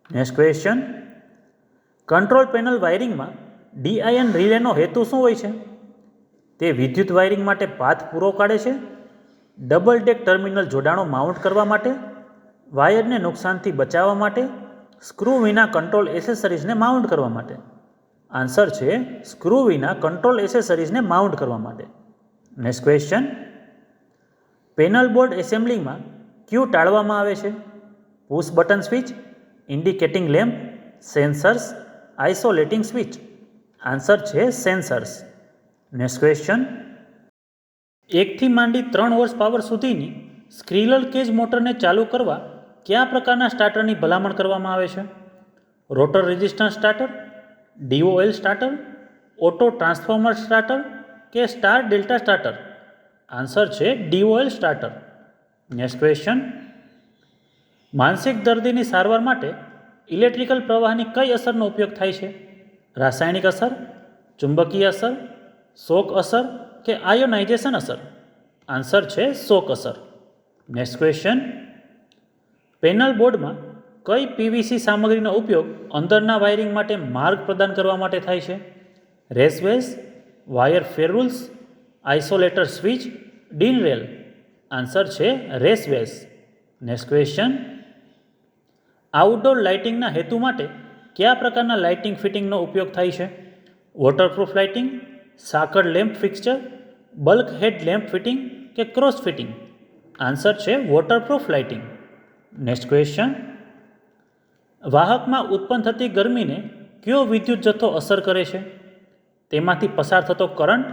Next question, control panel વાયરિંગમાં ડીઆઈએન રિલેનો હેતુ શું હોય છે? તે વિદ્યુત વાયરિંગ માટે પાથ પૂરો પાડે છે, ડબલ ડેક ટર્મિનલ જોડાણો માઉન્ટ કરવા માટે, વાયરને નુકસાનથી બચાવવા માટે, સ્ક્રૂ વિના કંટ્રોલ એસેસરીઝને માઉન્ટ કરવા માટે. આન્સર છે સ્ક્રૂ વિના કંટ્રોલ એસેસરીઝને માઉન્ટ કરવા માટે. નેક્સ્ટ ક્વેશ્ચન, પેનલ બોર્ડ એસેમ્બલિંગમાં ક્યુ ટાળવામાં આવે છે? Push button switch, indicating lamp, sensors, isolating switch. Answer છે સેન્સર્સ. નેક્સ્ટ ક્વેશ્ચન, 1 થી માંડી 3 હોર્સ પાવર સુધીની સ્ક્રીલર કેજ મોટરને ચાલુ કરવા કયા પ્રકારના સ્ટાર્ટરની ભલામણ કરવામાં આવે છે? Rotor resistance starter, DOL starter, auto transformer starter કે સ્ટાર ડેલ્ટા સ્ટાર્ટર. આન્સર છે DOL સ્ટાર્ટર. નેક્સ્ટ ક્વેશ્ચન, માનસિક દર્દીની સારવાર માટે ઇલેક્ટ્રિકલ પ્રવાહની કઈ અસરનો ઉપયોગ થાય છે? રાસાયણિક અસર, ચુંબકીય અસર, શોક અસર કે આયોનાઇઝેશન અસર. આન્સર છે શોક અસર. નેક્સ્ટ ક્વેશ્ચન, પેનલ બોર્ડમાં કઈ પીવીસી સામગ્રીનો ઉપયોગ અંદરના વાયરિંગ માટે માર્ગ પ્રદાન કરવા માટે થાય છે? Raceways, wire ferrules, isolator switch, DIN rail. Answer છે રેસવેસ. નેક્સ્ટ ક્વેશ્ચન, આઉટડોર લાઇટિંગના હેતુ માટે કયા પ્રકારના લાઇટિંગ ફિટિંગનો ઉપયોગ થાય છે? વોટરપ્રૂફ લાઇટિંગ, સાંકળ lamp fixture, bulkhead lamp fitting કે ક્રોસ ફિટિંગ. આન્સર છે વોટરપ્રૂફ લાઇટિંગ. નેક્સ્ટ ક્વેશ્ચન, વાહકમાં ઉત્પન્ન થતી ગરમીને કયો વિદ્યુત જથ્થો અસર કરે છે? તેમાંથી પસાર થતો કરંટ,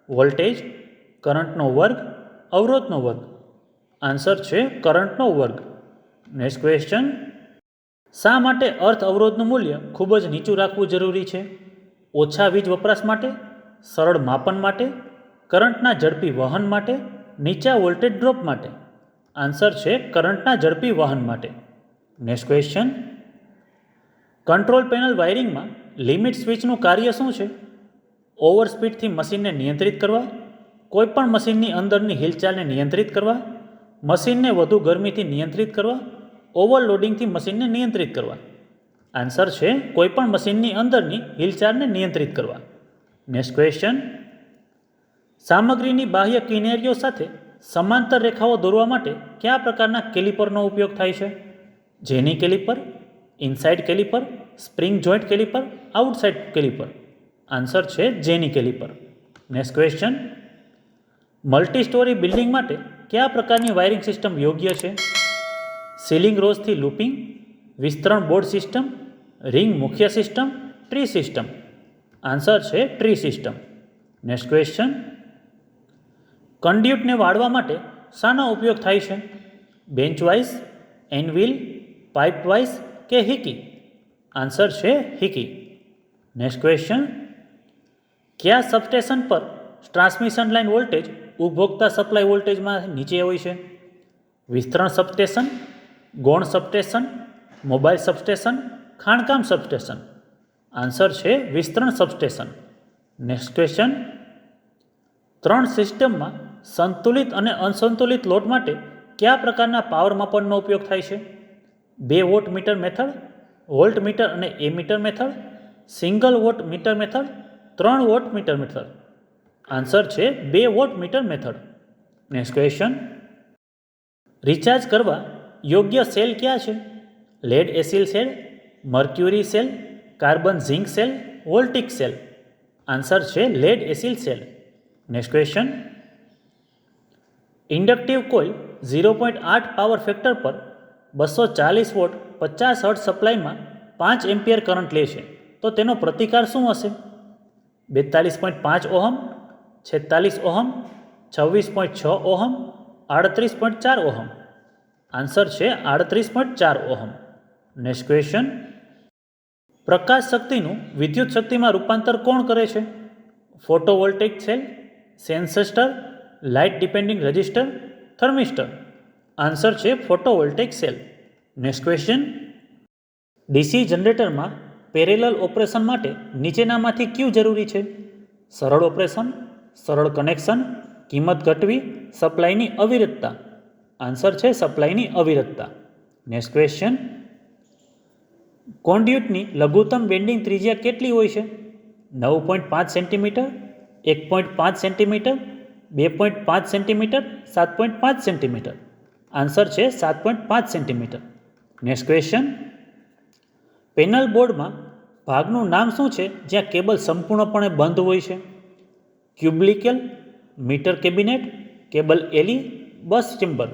વોલ્ટેજ, કરંટનો વર્ગ, અવરોધનો વર્ગ. આન્સર છે કરંટનો વર્ગ. નેક્સ્ટ ક્વેશ્ચન, શા માટે અર્થ અવરોધનું મૂલ્ય ખૂબ જ નીચું રાખવું જરૂરી છે? ઓછા વીજ વપરાશ માટે, સરળ માપન માટે, કરંટના ઝડપી વહન માટે, નીચા વોલ્ટેજ ડ્રોપ માટે. આન્સર છે કરંટના ઝડપી વહન માટે. નેક્સ્ટ ક્વેશ્ચન, કંટ્રોલ પેનલ વાયરિંગમાં લિમિટ સ્વિચનું કાર્ય શું છે? ઓવરસ્પીડથી મશીનને નિયંત્રિત કરવા, કોઈપણ મશીનની અંદરની હિલચાલને નિયંત્રિત કરવા, મશીનને વધુ ગરમીથી નિયંત્રિત કરવા, ઓવરલોડિંગથી મશીનને નિયંત્રિત કરવા. આન્સર છે કોઈપણ મશીનની અંદરની હિલચાલને નિયંત્રિત કરવા. નેક્સ્ટ ક્વેશ્ચન, સામગ્રીની બાહ્ય કિનારીઓ સાથે સમાંતર રેખાઓ દોરવા માટે કયા પ્રકારના કેલિપરનો ઉપયોગ થાય છે? Jenny caliper, inside caliper, spring joint caliper, outside caliper. Answer છે jenny caliper. Next question, multi storey building માટે કયા પ્રકારની વાયરિંગ સિસ્ટમ યોગ્ય છે? સીલિંગ રોઝથી લૂપિંગ, વિસ્તરણ બોર્ડ સિસ્ટમ, રિંગ મુખ્ય સિસ્ટમ, ટ્રી સિસ્ટમ. આન્સર છે ટ્રી સિસ્ટમ. નેક્સ્ટ ક્વેશ્ચન, કન્ડ્યુટને વાળવા માટે શાનો ઉપયોગ થાય છે? Bench vice, anvil, pipe vice કે હિકી. આન્સર છે હિકી. નેક્સ્ટ ક્વેશ્ચન, કયા સબસ્ટેશન પર ટ્રાન્સમિશન લાઇન વોલ્ટેજ ઉપભોક્તા સપ્લાય વોલ્ટેજમાં નીચે હોય છે? વિસ્તરણ સબસ્ટેશન, ગૌણ સબસ્ટેશન, મોબાઈલ સબસ્ટેશન, ખાણકામ સબસ્ટેશન. આન્સર છે વિસ્તરણ સબસ્ટેશન. નેક્સ્ટ ક્વેશ્ચન, 3 સિસ્ટમમાં સંતુલિત અને અસંતુલિત લોડ માટે કયા પ્રકારના પાવર માપનનો ઉપયોગ થાય છે? 2 watt meter method, volt meter અને ammeter method, single watt meter method, 3 watt meter method. Answer છે 2 watt meter method. Next question, recharge કરવા યોગ્ય સેલ ક્યાં છે? Lead acid cell, mercury cell, carbon zinc cell, voltaic cell. Answer છે lead acid cell. Next question, inductive coil 0.8 power factor પર 240 વોટ 50 હર્ટ્ઝ સપ્લાયમાં 5 એમ્પિયર કરંટ લે છે, તો તેનો પ્રતિકાર શું હશે? 42.5 ohm, 46 ohm, 26.6 ohm, 38.4 ohm. Answer છે 38.4 ઓહમ. નેક્સ્ટ ક્વેશ્ચન, પ્રકાશ શક્તિનું વિદ્યુત શક્તિમાં રૂપાંતર કોણ કરે છે? Photovoltaic cell, sensistor, light depending resistor, thermistor. Answer છે photovoltaic cell. Next question, DC જનરેટરમાં પેરેલલ ઓપરેશન માટે નીચેનામાંથી કયું જરૂરી છે? સરળ ઓપરેશન, સરળ કનેક્શન, કિંમત ઘટવી, સપ્લાયની અવિરતતા. આન્સર છે સપ્લાયની અવિરતતા. નેક્સ્ટ ક્વેશ્ચન, કોન્ડ્યુટની લઘુત્તમ બેન્ડિંગ ત્રિજ્યા કેટલી હોય છે? 9.5 centimetre, 1.5 centimetre, 2.5 centimetre, 7.5 centimetre. Answer છે 7.5 સેન્ટીમીટર. નેક્સ્ટ ક્વેશ્ચન, પેનલ બોર્ડમાં ભાગનું નામ શું છે જ્યાં કેબલ સંપૂર્ણપણે બંધ હોય છે? ક્યુબિકલ, મીટર કેબિનેટ, કેબલ એલી, બસ ચેમ્બર.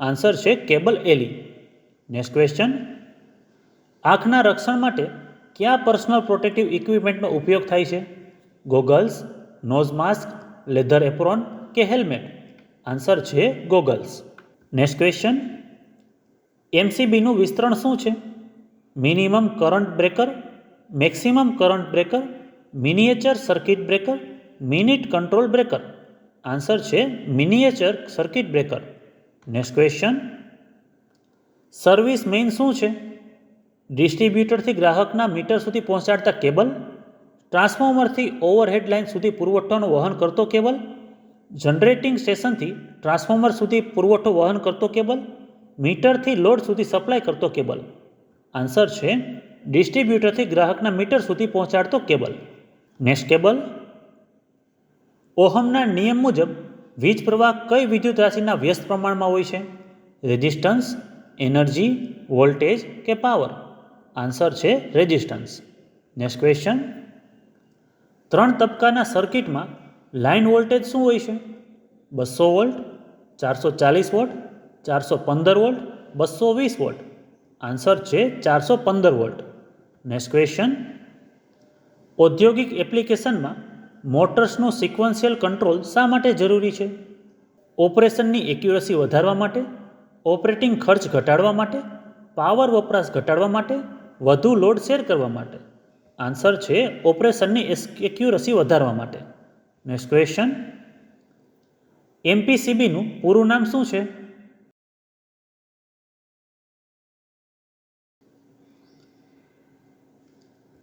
આન્સર છે કેબલ એલી. નેક્સ્ટ ક્વેશ્ચન, આંખના રક્ષણ માટે કયા પર્સનલ પ્રોટેક્ટિવ ઇક્વિપમેન્ટનો ઉપયોગ થાય છે? Goggles, nose mask, leather apron કે હેલ્મેટ. આન્સર છે ગોગલ્સ. નેક્સ્ટ ક્વેશ્ચન, એમસીબીનું વિસ્તરણ શું છે? Minimum current breaker, maximum current breaker, miniature circuit breaker, minute control breaker. Answer છે miniature circuit breaker. Next question, service main શું છે? ડિસ્ટ્રીબ્યુટરથી ગ્રાહકના મીટર સુધી પહોંચાડતા કેબલ, ટ્રાન્સફોર્મરથી ઓવરહેડ લાઇન સુધી પુરવઠોનું વહન કરતો કેબલ, જનરેટિંગ સ્ટેશનથી ટ્રાન્સફોર્મર સુધી પુરવઠો વહન કરતો કેબલ, મીટરથી લોડ સુધી સપ્લાય કરતો કેબલ. આન્સર છે ડિસ્ટ્રીબ્યુટરથી ગ્રાહકના મીટર સુધી પહોંચાડતો કેબલ. નેક્સ્ટ કેબલ, ઓહમના નિયમ મુજબ વીજ પ્રવાહ કઈ વિદ્યુત રાશિના વ્યસ્ત પ્રમાણમાં હોય છે? રેઝિસ્ટન્સ, એનર્જી, વોલ્ટેજ કે પાવર. આન્સર છે રેઝિસ્ટન્સ. નેક્સ્ટ ક્વેશ્ચન, 3 તબક્કાના સર્કિટમાં લાઇન વોલ્ટેજ શું હોય છે? 200 volt, 440 volt, 415 volt, 220 volt. Answer છે 415 વોલ્ટ. નેક્સ્ટ ક્વેશ્ચન, ઔદ્યોગિક એપ્લિકેશનમાં મોટર્સનું સિક્વન્શિયલ કંટ્રોલ શા માટે જરૂરી છે? ઓપરેશનની એક્યુરસી વધારવા માટે, ઓપરેટિંગ ખર્ચ ઘટાડવા માટે, પાવર વપરાશ ઘટાડવા માટે, વધુ લોડ શેર કરવા માટે. આન્સર છે ઓપરેશનની એક્યુરસી વધારવા માટે. નેક્સ્ટ ક્વેશ્ચન, એમપીસીબીનું પૂરું નામ શું છે?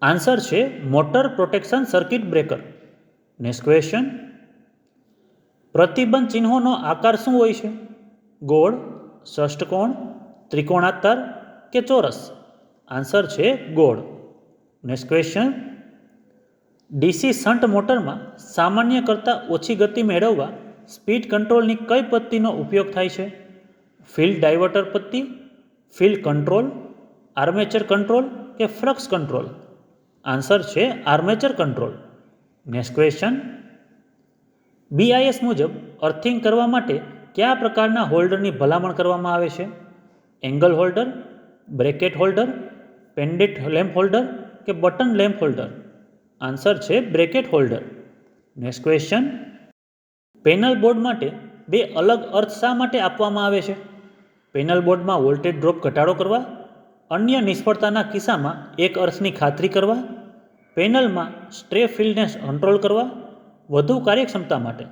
આન્સર છે motor protection circuit breaker. Next question, પ્રતિબંધ ચિહ્નોનો આકાર શું હોય છે? ગોળ, ષષ્ઠકોણ, ત્રિકોણાકાર કે ચોરસ. આન્સર છે ગોળ. નેક્સ્ટ ક્વેશ્ચન, ડીસી શન્ટ મોટરમાં સામાન્ય કરતાં ઓછી ગતિ મેળવવા સ્પીડ કંટ્રોલની કઈ પદ્ધતિનો ઉપયોગ થાય છે? ફિલ્ડ ડાયવર્ટર પદ્ધતિ, ફિલ્ડ કંટ્રોલ, આર્મેચર કંટ્રોલ કે ફ્લક્સ કંટ્રોલ. આન્સર છે armature control. Next question, BIS મુજબ અર્થિંગ કરવા માટે કયા પ્રકારના હોલ્ડરની ભલામણ કરવામાં આવે છે? Angle holder, bracket holder, pendant lamp holder કે બટન લેમ્પ હોલ્ડર. આન્સર છે bracket holder. Next question, panel board માટે 2 અલગ અર્થ શા માટે આપવામાં આવે છે? પેનલ બોર્ડમાં વોલ્ટેજ ડ્રોપ ઘટાડો કરવા, અન્ય નિષ્ફળતાના કિસ્સામાં એક અર્થની ખાતરી કરવા, પેનલમાં સ્ટ્રે ફિલ્ડને કંટ્રોલ કરવા, વધુ કાર્યક્ષમતા માટે.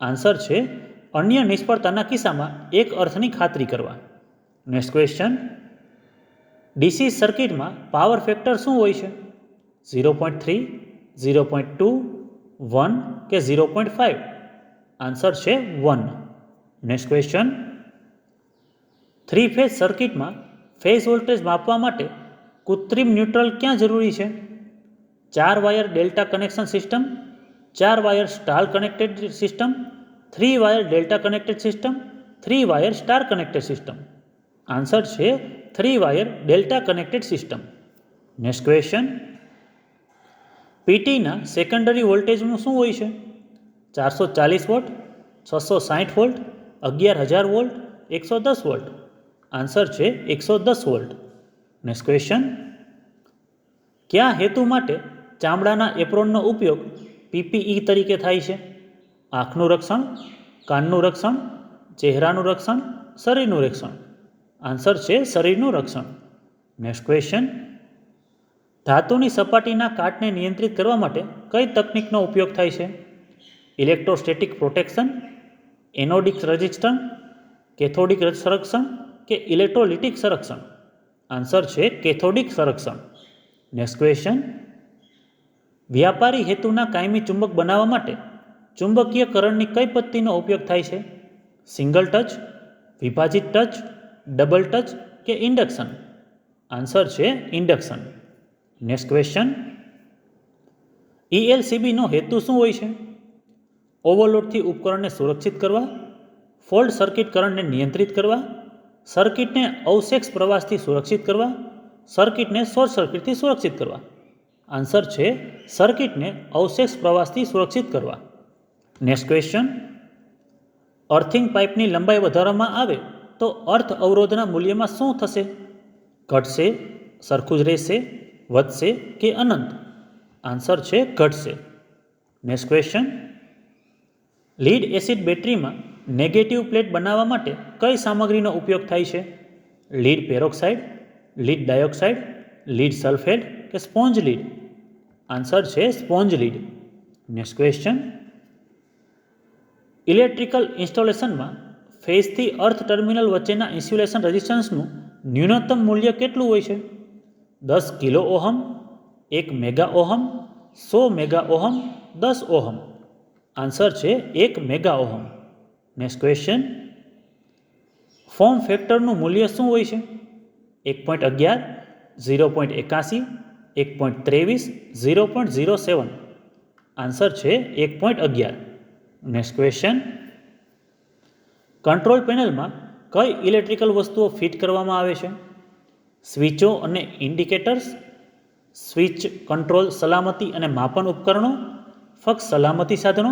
આન્સર છે અન્ય નિષ્ફળતાના કિસ્સામાં એક અર્થની ખાતરી કરવા. નેક્સ્ટ ક્વેશ્ચન, ડીસી સર્કિટમાં પાવર ફેક્ટર શું હોય છે? 0.3, 0.2, 1 કે 0.5. આન્સર છે 1. નેક્સ્ટ ક્વેશ્ચન, 3 ફેઝ સર્કિટમાં ફેઝ વોલ્ટેજ માપવા માટે કૃત્રિમ ન્યુટ્રલ ક્યાં જરૂરી છે? 4 wire delta connection system, 4 wire star connected system, 3 wire delta connected system, 3 wire star connected system. Answer છે 3 wire delta connected system. Next question, પીટીના સેકન્ડરી વોલ્ટેજનું શું હોય છે? 440 volt, 660 volt, 11000 volt, 110 volt. Answer છે 110 વોલ્ટ. નેક્સ્ટ ક્વેશ્ચન, કયા હેતુ માટે ચામડાના એપ્રોનનો ઉપયોગ પીપીઈ તરીકે થાય છે? આંખનું રક્ષણ, કાનનું રક્ષણ, ચહેરાનું રક્ષણ, શરીરનું રક્ષણ. આન્સર છે શરીરનું રક્ષણ. નેક્સ્ટ ક્વેશ્ચન, ધાતુની સપાટીના કાટને નિયંત્રિત કરવા માટે કઈ તકનીકનો ઉપયોગ થાય છે? ઇલેક્ટ્રોસ્ટેટિક પ્રોટેક્શન, એનોડિક રેઝિસ્ટન્સ, કેથોડિક સંરક્ષણ કે ઇલેક્ટ્રોલિટિક સંરક્ષણ. આન્સર છે કેથોડિક સંરક્ષણ. નેક્સ્ટ ક્વેશ્ચન, વ્યાપારી હેતુના કાયમી ચુંબક બનાવવા માટે ચુંબકીયકરણની કઈ પદ્ધતિનો ઉપયોગ થાય છે? સિંગલ ટચ, વિભાજિત ટચ, ડબલ ટચ કે ઇન્ડક્શન? આન્સર છે ઇન્ડક્શન. નેક્સ્ટ ક્વેશ્ચન, ELCBનો હેતુ શું હોય છે? ઓવરલોડથી ઉપકરણને સુરક્ષિત કરવા, ફોલ્ટ સર્કિટ કરંટને નિયંત્રિત કરવા, સર્કિટને અવશેષ પ્રવાસથી સુરક્ષિત કરવા, સર્કિટને શોર્ટ સર્કિટથી સુરક્ષિત કરવા? આન્સર છે સર્કિટને અવશેષ પ્રવાસથી સુરક્ષિત કરવા. નેક્સ્ટ ક્વેશ્ચન, અર્થિંગ પાઇપની લંબાઈ વધારવામાં આવે તો અર્થ અવરોધના મૂલ્યમાં શું થશે? ઘટશે, સરખું જ રહેશે, વધશે કે અનંત? આન્સર છે ઘટશે. નેક્સ્ટ ક્વેશ્ચન, લીડ એસિડ બેટરીમાં નેગેટિવ પ્લેટ બનાવવા માટે કઈ સામગ્રીનો ઉપયોગ થાય છે? Lead peroxide, lead dioxide, lead sulphate કે સ્પોન્જ લીડ? આન્સર છે sponge lead. Next question, electrical ઇન્સ્ટોલેશનમાં ફેઝથી અર્થ ટર્મિનલ વચ્ચેના ઇન્સ્યુલેશન રેઝિસ્ટન્સનું ન્યૂનતમ મૂલ્ય કેટલું હોય છે? 10 kilo ohm, 1 mega ohm, 100 mega ohm, 10 ohm? Answer છે 1 mega ohm. Next question, form ફેક્ટરનું મૂલ્ય શું હોય છે? 1.11, 0.81, 1.23, 0.07? આન્સર છે 1.11. નેક્સ્ટ ક્વેશ્ચન, કંટ્રોલ પેનલમાં કઈ ઇલેક્ટ્રિકલ વસ્તુઓ ફિટ કરવામાં આવે છે? સ્વિચો અને ઇન્ડિકેટર્સ, સ્વિચ કંટ્રોલ સલામતી અને માપન ઉપકરણો, ફક્ત સલામતી સાધનો,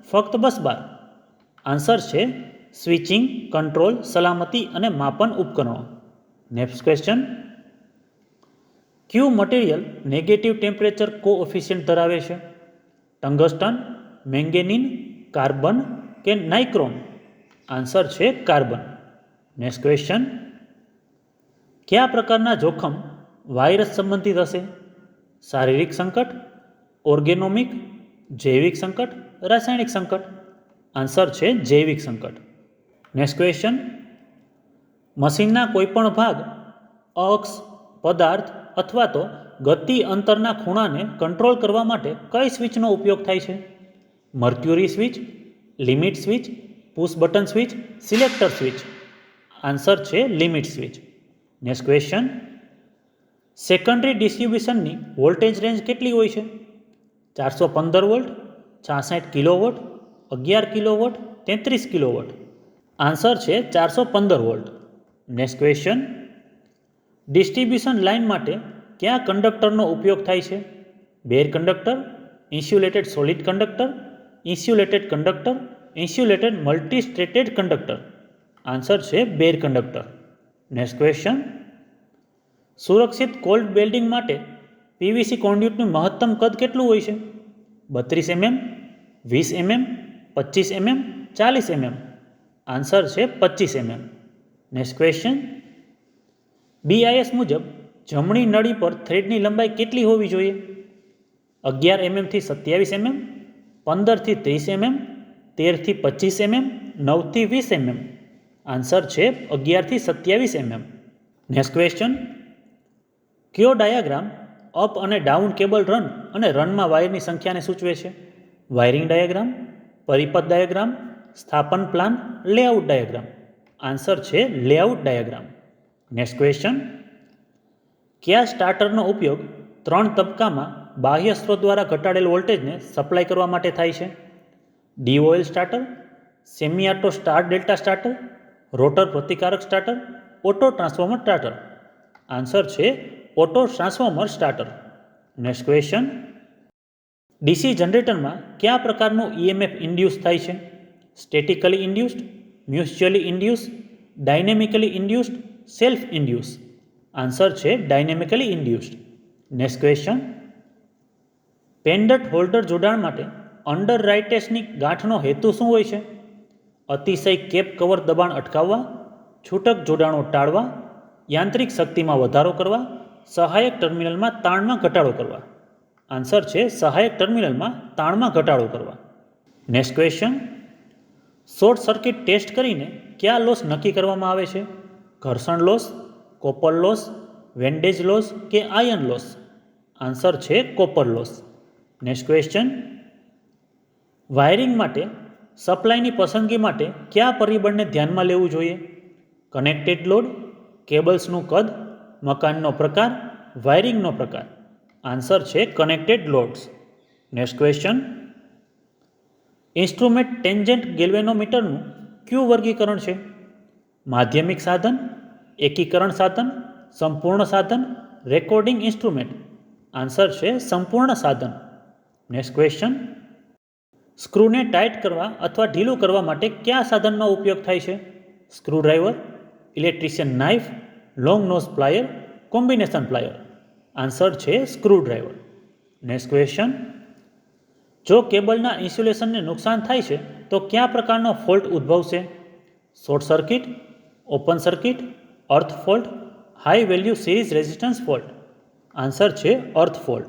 ફક્ત બસ બાર? આન્સર છે સ્વિચિંગ, કંટ્રોલ, સલામતી અને માપન ઉપકરણો. નેક્સ્ટ ક્વેશ્ચન, ક્યુ મટીરિયલ નેગેટિવ ટેમ્પરેચર કોએફિશિયન્ટ ધરાવે છે? ટંગસ્ટન, મેંગેનીન, કાર્બન કે નાઇક્રોમ? આન્સર છે કાર્બન. નેક્સ્ટ ક્વેશ્ચન, કયા પ્રકારના જોખમ વાયરસ સંબંધિત હશે? શારીરિક સંકટ, ઓર્ગેનોમિક, જૈવિક સંકટ, રાસાયણિક સંકટ? આન્સર છે જૈવિક સંકટ. નેક્સ્ટ ક્વેશ્ચન, મશીનના કોઈપણ ભાગ, અક્ષ, પદાર્થ અથવા તો ગતિ અંતરના ખૂણાને કંટ્રોલ કરવા માટે કઈ સ્વિચનો ઉપયોગ થાય છે? Mercury switch, limit switch, push button switch, selector switch? Answer છે limit switch. Next question, secondary ડિસ્ટ્રીબ્યુશનની વોલ્ટેજ રેન્જ કેટલી હોય છે? 415 volt, 66 kilowatt, 11 kilowatt, 33 kilowatt? Answer છે 415 volt. Next question, distribution line માટે કયા કંડક્ટરનો ઉપયોગ થાય છે? Bare conductor, insulated solid conductor, insulated conductor, insulated multistranded conductor? Answer છે બેર કંડક્ટર. નેક્સ્ટ ક્વેશ્ચન, સુરક્ષિત કોલ્ડ બેલ્ડિંગ માટે પીવીસી કોન્ડ્યુટનું મહત્તમ કદ કેટલું હોય છે? 32 mm, 20 mm, 25 mm, 40 mm? Answer છે 25 mm. નેક્સ્ટ ક્વેશ્ચન, BIS મુજબ જમણી નળી પર થ્રેડની લંબાઈ કેટલી હોવી જોઈએ? 11 mm થી 27 mm, 15 થી 30 mm, 13 થી 25 mm, 9 થી 20 mm? આન્સર છે 11 થી 27 mm. નેક્સ્ટ ક્વેશ્ચન, કયો ડાયાગ્રામ અપ અને ડાઉન કેબલ રન અને રનમાં વાયરની સંખ્યાને સૂચવે છે? વાયરિંગ ડાયાગ્રામ, પરિપથ ડાયાગ્રામ, સ્થાપન પ્લાન, લેઆઉટ ડાયાગ્રામ? આન્સર છે લેઆઉટ ડાયાગ્રામ. નેક્સ્ટ ક્વેશ્ચન, કયા સ્ટાર્ટરનો ઉપયોગ 3 તબક્કામાં બાહ્ય સ્ત્રોત દ્વારા ઘટાડેલ વોલ્ટેજને સપ્લાય કરવા માટે થાય છે? DOL starter, semi auto star delta starter, rotor પ્રતિકારક starter, auto transformer starter? Answer છે auto transformer starter. Next question, DC જનરેટરમાં કયા પ્રકારનું EMF ઇન્ડ્યુસ થાય છે? Statically induced, mutually induce, dynamically induced, self induce? Answer છે dynamically induced. Next question, pendant holder જોડાણ માટે અંડર રાઇટેસની ગાંઠનો હેતુ શું હોય છે? અતિશય કેપ કવર દબાણ અટકાવવા, છૂટક જોડાણો ટાળવા, યાંત્રિક શક્તિમાં વધારો કરવા, સહાયક ટર્મિનલમાં તાણમાં ઘટાડો કરવા? આન્સર છે સહાયક ટર્મિનલમાં તાણમાં ઘટાડો કરવા. Next question, short circuit test કરીને કયા લોસ નક્કી કરવામાં આવે છે? ઘર્ષણ loss, copper loss, windage loss કે આયન લોસ? આન્સર છે copper loss. Next question, wiring માટે સપ્લાયની પસંદગી માટે કયા પરિબળને ધ્યાનમાં લેવું જોઈએ? કનેક્ટેડ લોડ, કેબલ્સનું કદ, મકાનનો પ્રકાર, વાયરિંગનો પ્રકાર. આન્સર છે connected loads. Next question. Instrument tangent ગેલ્વેનોમીટરનું કયું વર્ગીકરણ છે? માધ્યમિક સાધન, એકીકરણ સાધન, સંપૂર્ણ સાધન, રેકોર્ડિંગ ઇન્સ્ટ્રુમેન્ટ. આન્સર છે સંપૂર્ણ સાધન. Next question. સ્ક્રૂને ટાઈટ કરવા અથવા ઢીલું કરવા માટે કયા સાધનનો ઉપયોગ થાય છે? Screwdriver, electrician knife, long nose plier, combination plier. Answer છે સ્ક્રૂડ્રાઈવર. Next question. જો કેબલના ઇન્સ્યુલેશનને નુકસાન થાય છે તો કયા પ્રકારનો ફોલ્ટ ઉદ્ભવશે? Short circuit, open circuit, earth fault, high value series resistance fault. Answer છે અર્થ ફોલ્ટ.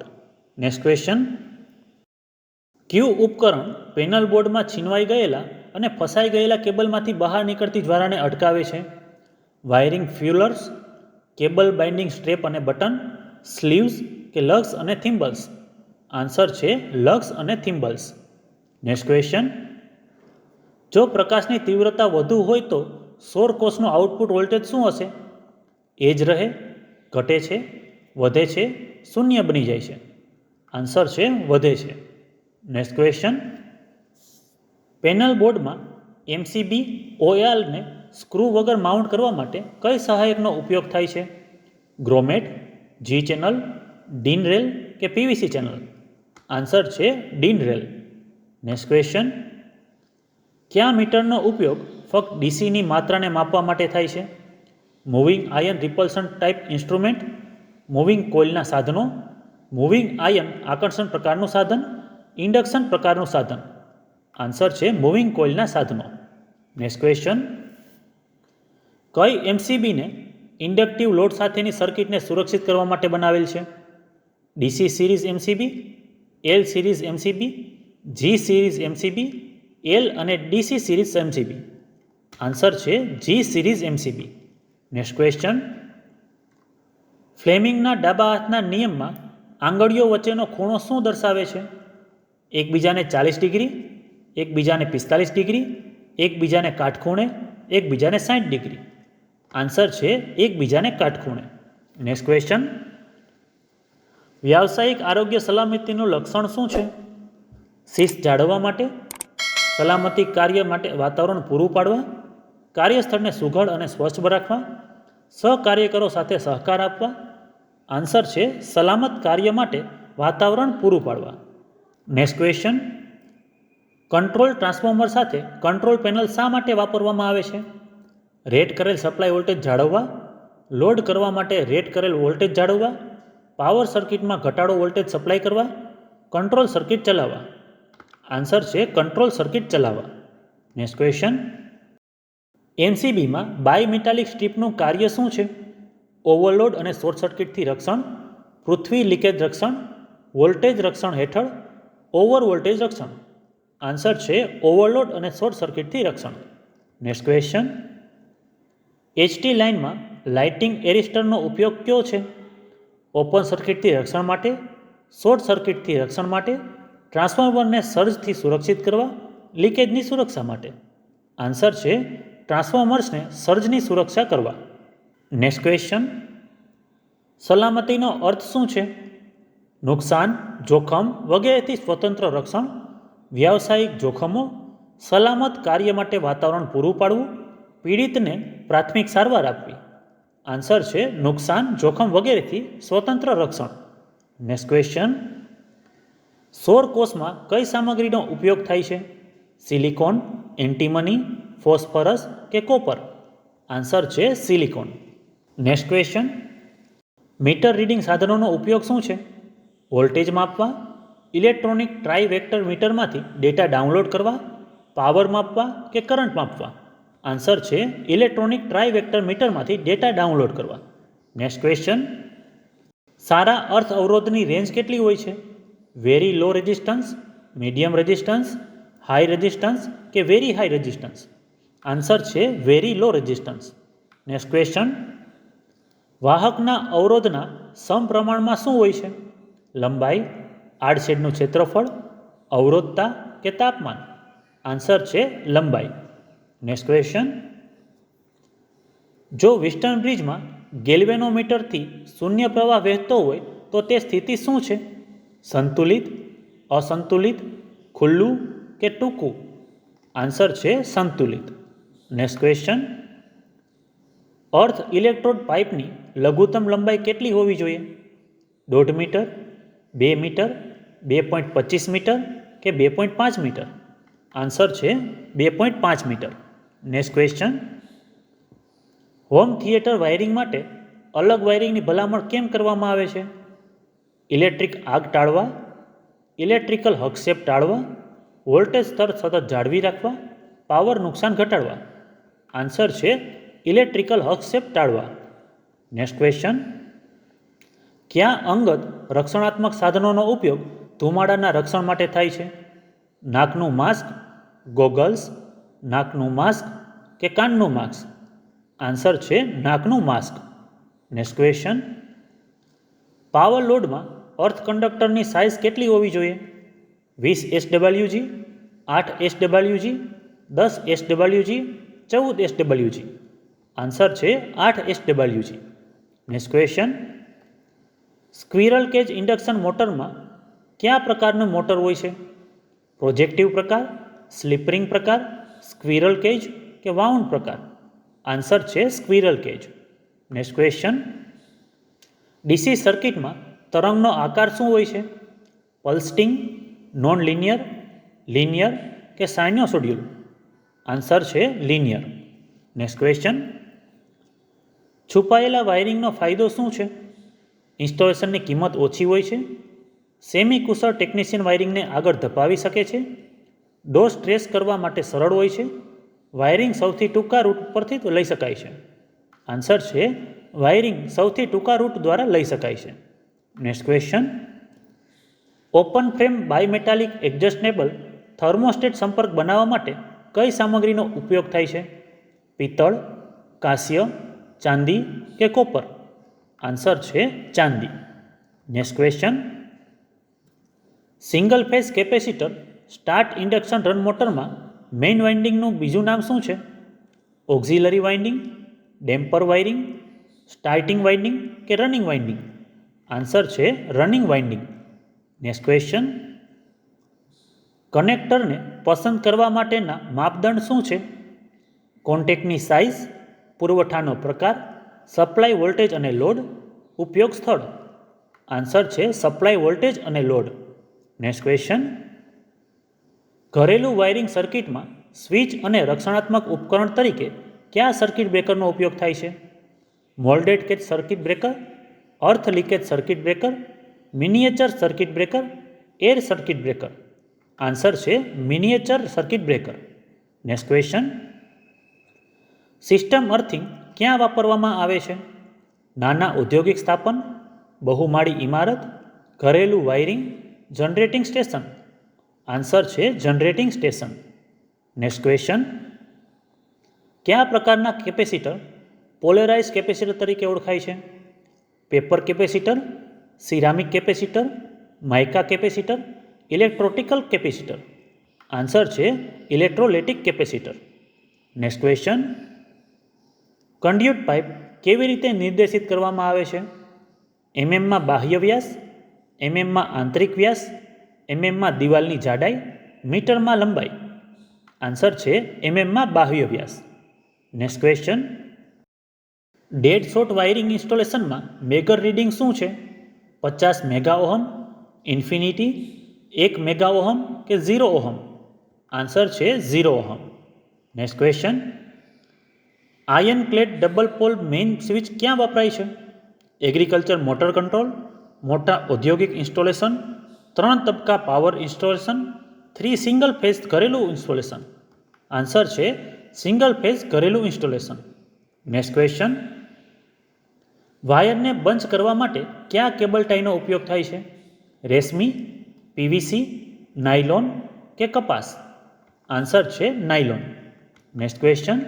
Next question. કયું ઉપકરણ પેનલ બોર્ડમાં છીનવાઈ ગયેલા અને ફસાઈ ગયેલા કેબલમાંથી બહાર નીકળતી જ્વાળાને અટકાવે છે? વાયરિંગ ફ્યુલર્સ, કેબલ બાઇન્ડિંગ સ્ટ્રેપ અને બટન, સ્લીવ્સ કે લગ્સ અને થિમ્બલ્સ. આન્સર છે લગ્સ અને થિમ્બલ્સ. Next question. જો પ્રકાશની તીવ્રતા વધુ હોય તો સૌર કોષનું આઉટપુટ વોલ્ટેજ શું હશે? એ જ રહે, ઘટે છે, વધે છે, શૂન્ય બની જાય છે. આન્સર છે વધે છે. Next question. પેનલ બોર્ડમાં એમસીબી ઓએલને સ્ક્રૂ વગર માઉન્ટ કરવા માટે કઈ સહાયકનો ઉપયોગ થાય છે? ગ્રોમેટ, જી ચેનલ, ડીન રેલ કે પીવીસી ચેનલ. આન્સર છે ડીન રેલ. Next question. કયા મીટરનો ઉપયોગ ફક્ત ડીસીની માત્રાને માપવા માટે થાય છે? Moving iron repulsion type instrument, moving કોઇલના સાધનો, મૂવિંગ આયન આકર્ષણ પ્રકારનું સાધન, ઇન્ડક્શન પ્રકારનું સાધન. આન્સર છે મૂવિંગ કોઇલના સાધનો. Next question. કઈ એમસીબીને ઇન્ડક્ટિવ લોડ સાથેની સર્કિટને સુરક્ષિત કરવા માટે બનાવેલ છે? DC series MCB, L series MCB, G series MCB, L અને ડીસી સિરીઝ એમસીબી. આન્સર છે G series MCB. Next question. ફ્લેમિંગના ડાબા હાથના નિયમમાં આંગળીઓ વચ્ચેનો ખૂણો શું દર્શાવે છે? એકબીજાને 40 ડિગ્રી, એકબીજાને 45 ડિગ્રી, એકબીજાને કાટખૂણે, એકબીજાને 60 ડિગ્રી. આન્સર છે એકબીજાને કાટખૂણે. Next question. વ્યાવસાયિક આરોગ્ય સલામતીનું લક્ષણ શું છે? શિસ્ત જાળવવા માટે, સલામતી કાર્ય માટે વાતાવરણ પૂરું પાડવા, કાર્યસ્થળને સુઘડ અને સ્વચ્છ રાખવા, સહકાર્યકરો સાથે સહકાર આપવા. આન્સર છે સલામત કાર્ય માટે વાતાવરણ પૂરું પાડવા. Next question. કંટ્રોલ ટ્રાન્સફોર્મર સાથે કંટ્રોલ પેનલ શા માટે વાપરવામાં આવે છે? રેટ કરેલ સપ્લાય વોલ્ટેજ જાળવવા, લોડ કરવા માટે રેટ કરેલ વોલ્ટેજ જાળવવા, પાવર સર્કિટમાં ઘટાડો વોલ્ટેજ સપ્લાય કરવા, કંટ્રોલ સર્કિટ ચલાવવા. આન્સર છે કંટ્રોલ સર્કિટ ચલાવવા. Next question. એમસીબીમાં બાયમેટાલિક સ્ટ્રીપનું કાર્ય શું છે? ઓવરલોડ અને શોર્ટ સર્કિટથી રક્ષણ, પૃથ્વી લીકેજ રક્ષણ, વોલ્ટેજ રક્ષણ હેઠળ, ઓવર વોલ્ટેજ રક્ષણ. આન્સર છે ઓવરલોડ અને શોર્ટ સર્કિટથી રક્ષણ. Next question. એચટી લાઇનમાં લાઇટિંગ એરિસ્ટરનો ઉપયોગ કયો છે? ઓપન સર્કિટથી રક્ષણ માટે, શોર્ટ સર્કિટથી રક્ષણ માટે, ટ્રાન્સફોર્મરને સર્જથી સુરક્ષિત કરવા, લીકેજની સુરક્ષા માટે. આન્સર છે ટ્રાન્સફોર્મર્સને સર્જની સુરક્ષા કરવા. Next question. સલામતીનો અર્થ શું છે? નુકસાન, જોખમ વગેરેથી સ્વતંત્ર રક્ષણ, વ્યાવસાયિક જોખમો, સલામત કાર્ય માટે વાતાવરણ પૂરું પાડવું, પીડિતને પ્રાથમિક સારવાર આપવી. આન્સર છે નુકસાન, જોખમ વગેરેથી સ્વતંત્ર રક્ષણ. Next question. સૌર કોષમાં કઈ સામગ્રીનો ઉપયોગ થાય છે? સિલિકોન, એન્ટીમની, ફોસ્ફરસ કે કોપર. આન્સર છે silicon. Next question. Meter reading સાધનોનો ઉપયોગ શું છે? વોલ્ટેજ માપવા, ઇલેક્ટ્રોનિક ટ્રાઇવેક્ટર મીટરમાંથી ડેટા ડાઉનલોડ કરવા, પાવર માપવા કે કરંટ માપવા. આન્સર છે ઇલેક્ટ્રોનિક ટ્રાઇવેક્ટર મીટરમાંથી ડેટા ડાઉનલોડ કરવા. Next question. સારા અર્થ અવરોધની રેન્જ કેટલી હોય છે? Very low resistance, medium resistance, high resistance કે વેરી હાઈ રેઝિસ્ટન્સ. આન્સર છે very low resistance. Next question. વાહકના અવરોધના સમપ્રમાણમાં શું હોય છે? લંબાઈ, આડછેદનું ક્ષેત્રફળ, અવરોધતા કે કે તાપમાન? આન્સર છે લંબાઈ. Next question. જો વિસ્ટર્ન બ્રિજમાં ગેલ્વેનોમીટરથી શૂન્ય પ્રવાહ વહેતો હોય તો તે સ્થિતિ શું છે? સંતુલિત, અસંતુલિત, ખુલ્લું કે ટૂંકું? આન્સર છે સંતુલિત. Next question. અર્થ ઇલેક્ટ્રોડ પાઇપની લઘુત્તમ લંબાઈ કેટલી હોવી જોઈએ? 1.5 મીટર, 2 મીટર, 2.25 મીટર કે 2.5 મીટર? આન્સર છે 2.5 metre. Next question. Home theatre wiring માટે અલગ વાયરિંગની ભલામણ કેમ કરવામાં આવે છે? ઇલેક્ટ્રિક આગ ટાળવા, ઇલેક્ટ્રિકલ હસ્તક્ષેપ ટાળવા, વોલ્ટેજ સ્તર સતત જાળવી રાખવા, પાવર નુકસાન ઘટાડવા? આન્સર છે ઇલેક્ટ્રિકલ હસ્તક્ષેપ ટાળવા. Next question. કયા અંગત રક્ષણાત્મક સાધનોનો ઉપયોગ ધુમાડાના રક્ષણ માટે થાય છે? નાકનું માસ્ક, ગોગલ્સ, નાકનું માસ્ક કે કાનનું માસ્ક? આન્સર છે નાકનું માસ્ક. Next question. પાવર લોડમાં અર્થ કંડક્ટરની સાઇઝ કેટલી હોવી જોઈએ? 20 SWG, 8 SWG, 10 SWG, 14 SWG? Answer છે 8 SWG. Next question. Squirrel cage induction મોટરમાં કયા પ્રકારનું મોટર હોય છે? પ્રોજેક્ટિવ પ્રકાર, સ્લિપ રિંગ પ્રકાર, સ્ક્વિરલ કેજ કે વાઉન્ડ પ્રકાર? આન્સર છે squirrel cage. Next question. DC સર્કિટમાં તરંગનો આકાર શું હોય છે? પલ્સટિંગ, નોન લિનિયર, લિનિયર કે સાઇનોસોડિયલ? આન્સર છે લિનિયર. Next question. છુપાયેલા વાયરિંગનો ફાયદો શું છે? ઇન્સ્ટોલેશનની કિંમત ઓછી હોય છે, સેમી કુશળ ટેકનિશિયન વાયરિંગને આગળ ધપાવી શકે છે, ડોઝ ટ્રેસ કરવા માટે સરળ હોય છે, વાયરિંગ સૌથી ટૂંકા રૂટ પરથી લઈ શકાય છે? આન્સર છે વાયરિંગ સૌથી ટૂંકા રૂટ દ્વારા લઈ શકાય છે. Next question. Open frame bimetallic adjustable thermostat સંપર્ક બનાવવા માટે કઈ સામગ્રીનો ઉપયોગ થાય છે? પિત્તળ, કાંસ્ય, ચાંદી કે કોપર? આન્સર છે ચાંદી. Next question. Single phase capacitor start induction run મોટરમાં મેઇન વાઇન્ડિંગનું બીજું નામ શું છે? Auxiliary winding, damper wiring, starting winding કે રનિંગ વાઇન્ડિંગ? આન્સર છે રનિંગ વાઇન્ડિંગ. Next question. કનેક્ટરને પસંદ કરવા માટેના માપદંડ શું છે? કોન્ટેક્ટની સાઇઝ, પુરવઠાનો પ્રકાર, સપ્લાય વોલ્ટેજ અને લોડ, ઉપયોગ સ્થળ? આન્સર છે સપ્લાય વોલ્ટેજ અને લોડ. Next question. ઘરેલું વાયરિંગ સર્કિટમાં સ્વિચ અને રક્ષણાત્મક ઉપકરણ તરીકે કયા સર્કિટ બ્રેકરનો ઉપયોગ થાય છે? Moulded cage circuit breaker, earth leakage circuit breaker, miniature circuit breaker, air circuit breaker? Answer છે miniature circuit breaker. Next question. System earthing ક્યાં વાપરવામાં આવે છે? નાના ઔદ્યોગિક સ્થાપન, બહુમાળી ઇમારત, ઘરેલું વાયરિંગ, જનરેટિંગ સ્ટેશન? આન્સર છે જનરેટિંગ સ્ટેશન. Next question. કયા પ્રકારના કેપેસિટર પોલેરાઇઝ કેપેસિટર તરીકે ઓળખાય છે? Paper capacitor, ceramic capacitor, mica capacitor, electrolytic capacitor? Answer છે electrolytic capacitor. Next question. Conduit pipe કેવી રીતે નિર્દેશિત કરવામાં આવે છે? એમએમમાં બાહ્ય વ્યાસ, એમએમમાં આંતરિક વ્યાસ, એમએમમાં દિવાલની જાડાઈ, મીટરમાં લંબાઈ? આન્સર છે એમએમમાં બાહ્ય વ્યાસ. Next question. Dead short wiring ઇન્સ્ટોલેશનમાં મેગર રીડિંગ શું છે? 50 mega ohm, infinity, 1 mega ohm કે 0 ઓહમ? આન્સર છે 0 ohm. Next question. Iron clad double pole main switch ક્યાં વપરાય છે? એગ્રીકલ્ચર મોટર કંટ્રોલ, મોટા ઔદ્યોગિક ઇન્સ્ટોલેશન, 3 તબક્કા પાવર ઇન્સ્ટોલેશન, 3 સિંગલ ફેઝ ઘરેલું ઇન્સ્ટોલેશન? આન્સર છે સિંગલ ફેઝ ઘરેલું ઇન્સ્ટોલેશન. Next question. વાયરને બંચ કરવા માટે કયા કેબલ ટાઈનો ઉપયોગ થાય છે? રેશમી, પીવીસી, નાયલોન કે કપાસ? આન્સર છે નાયલોન. Next question.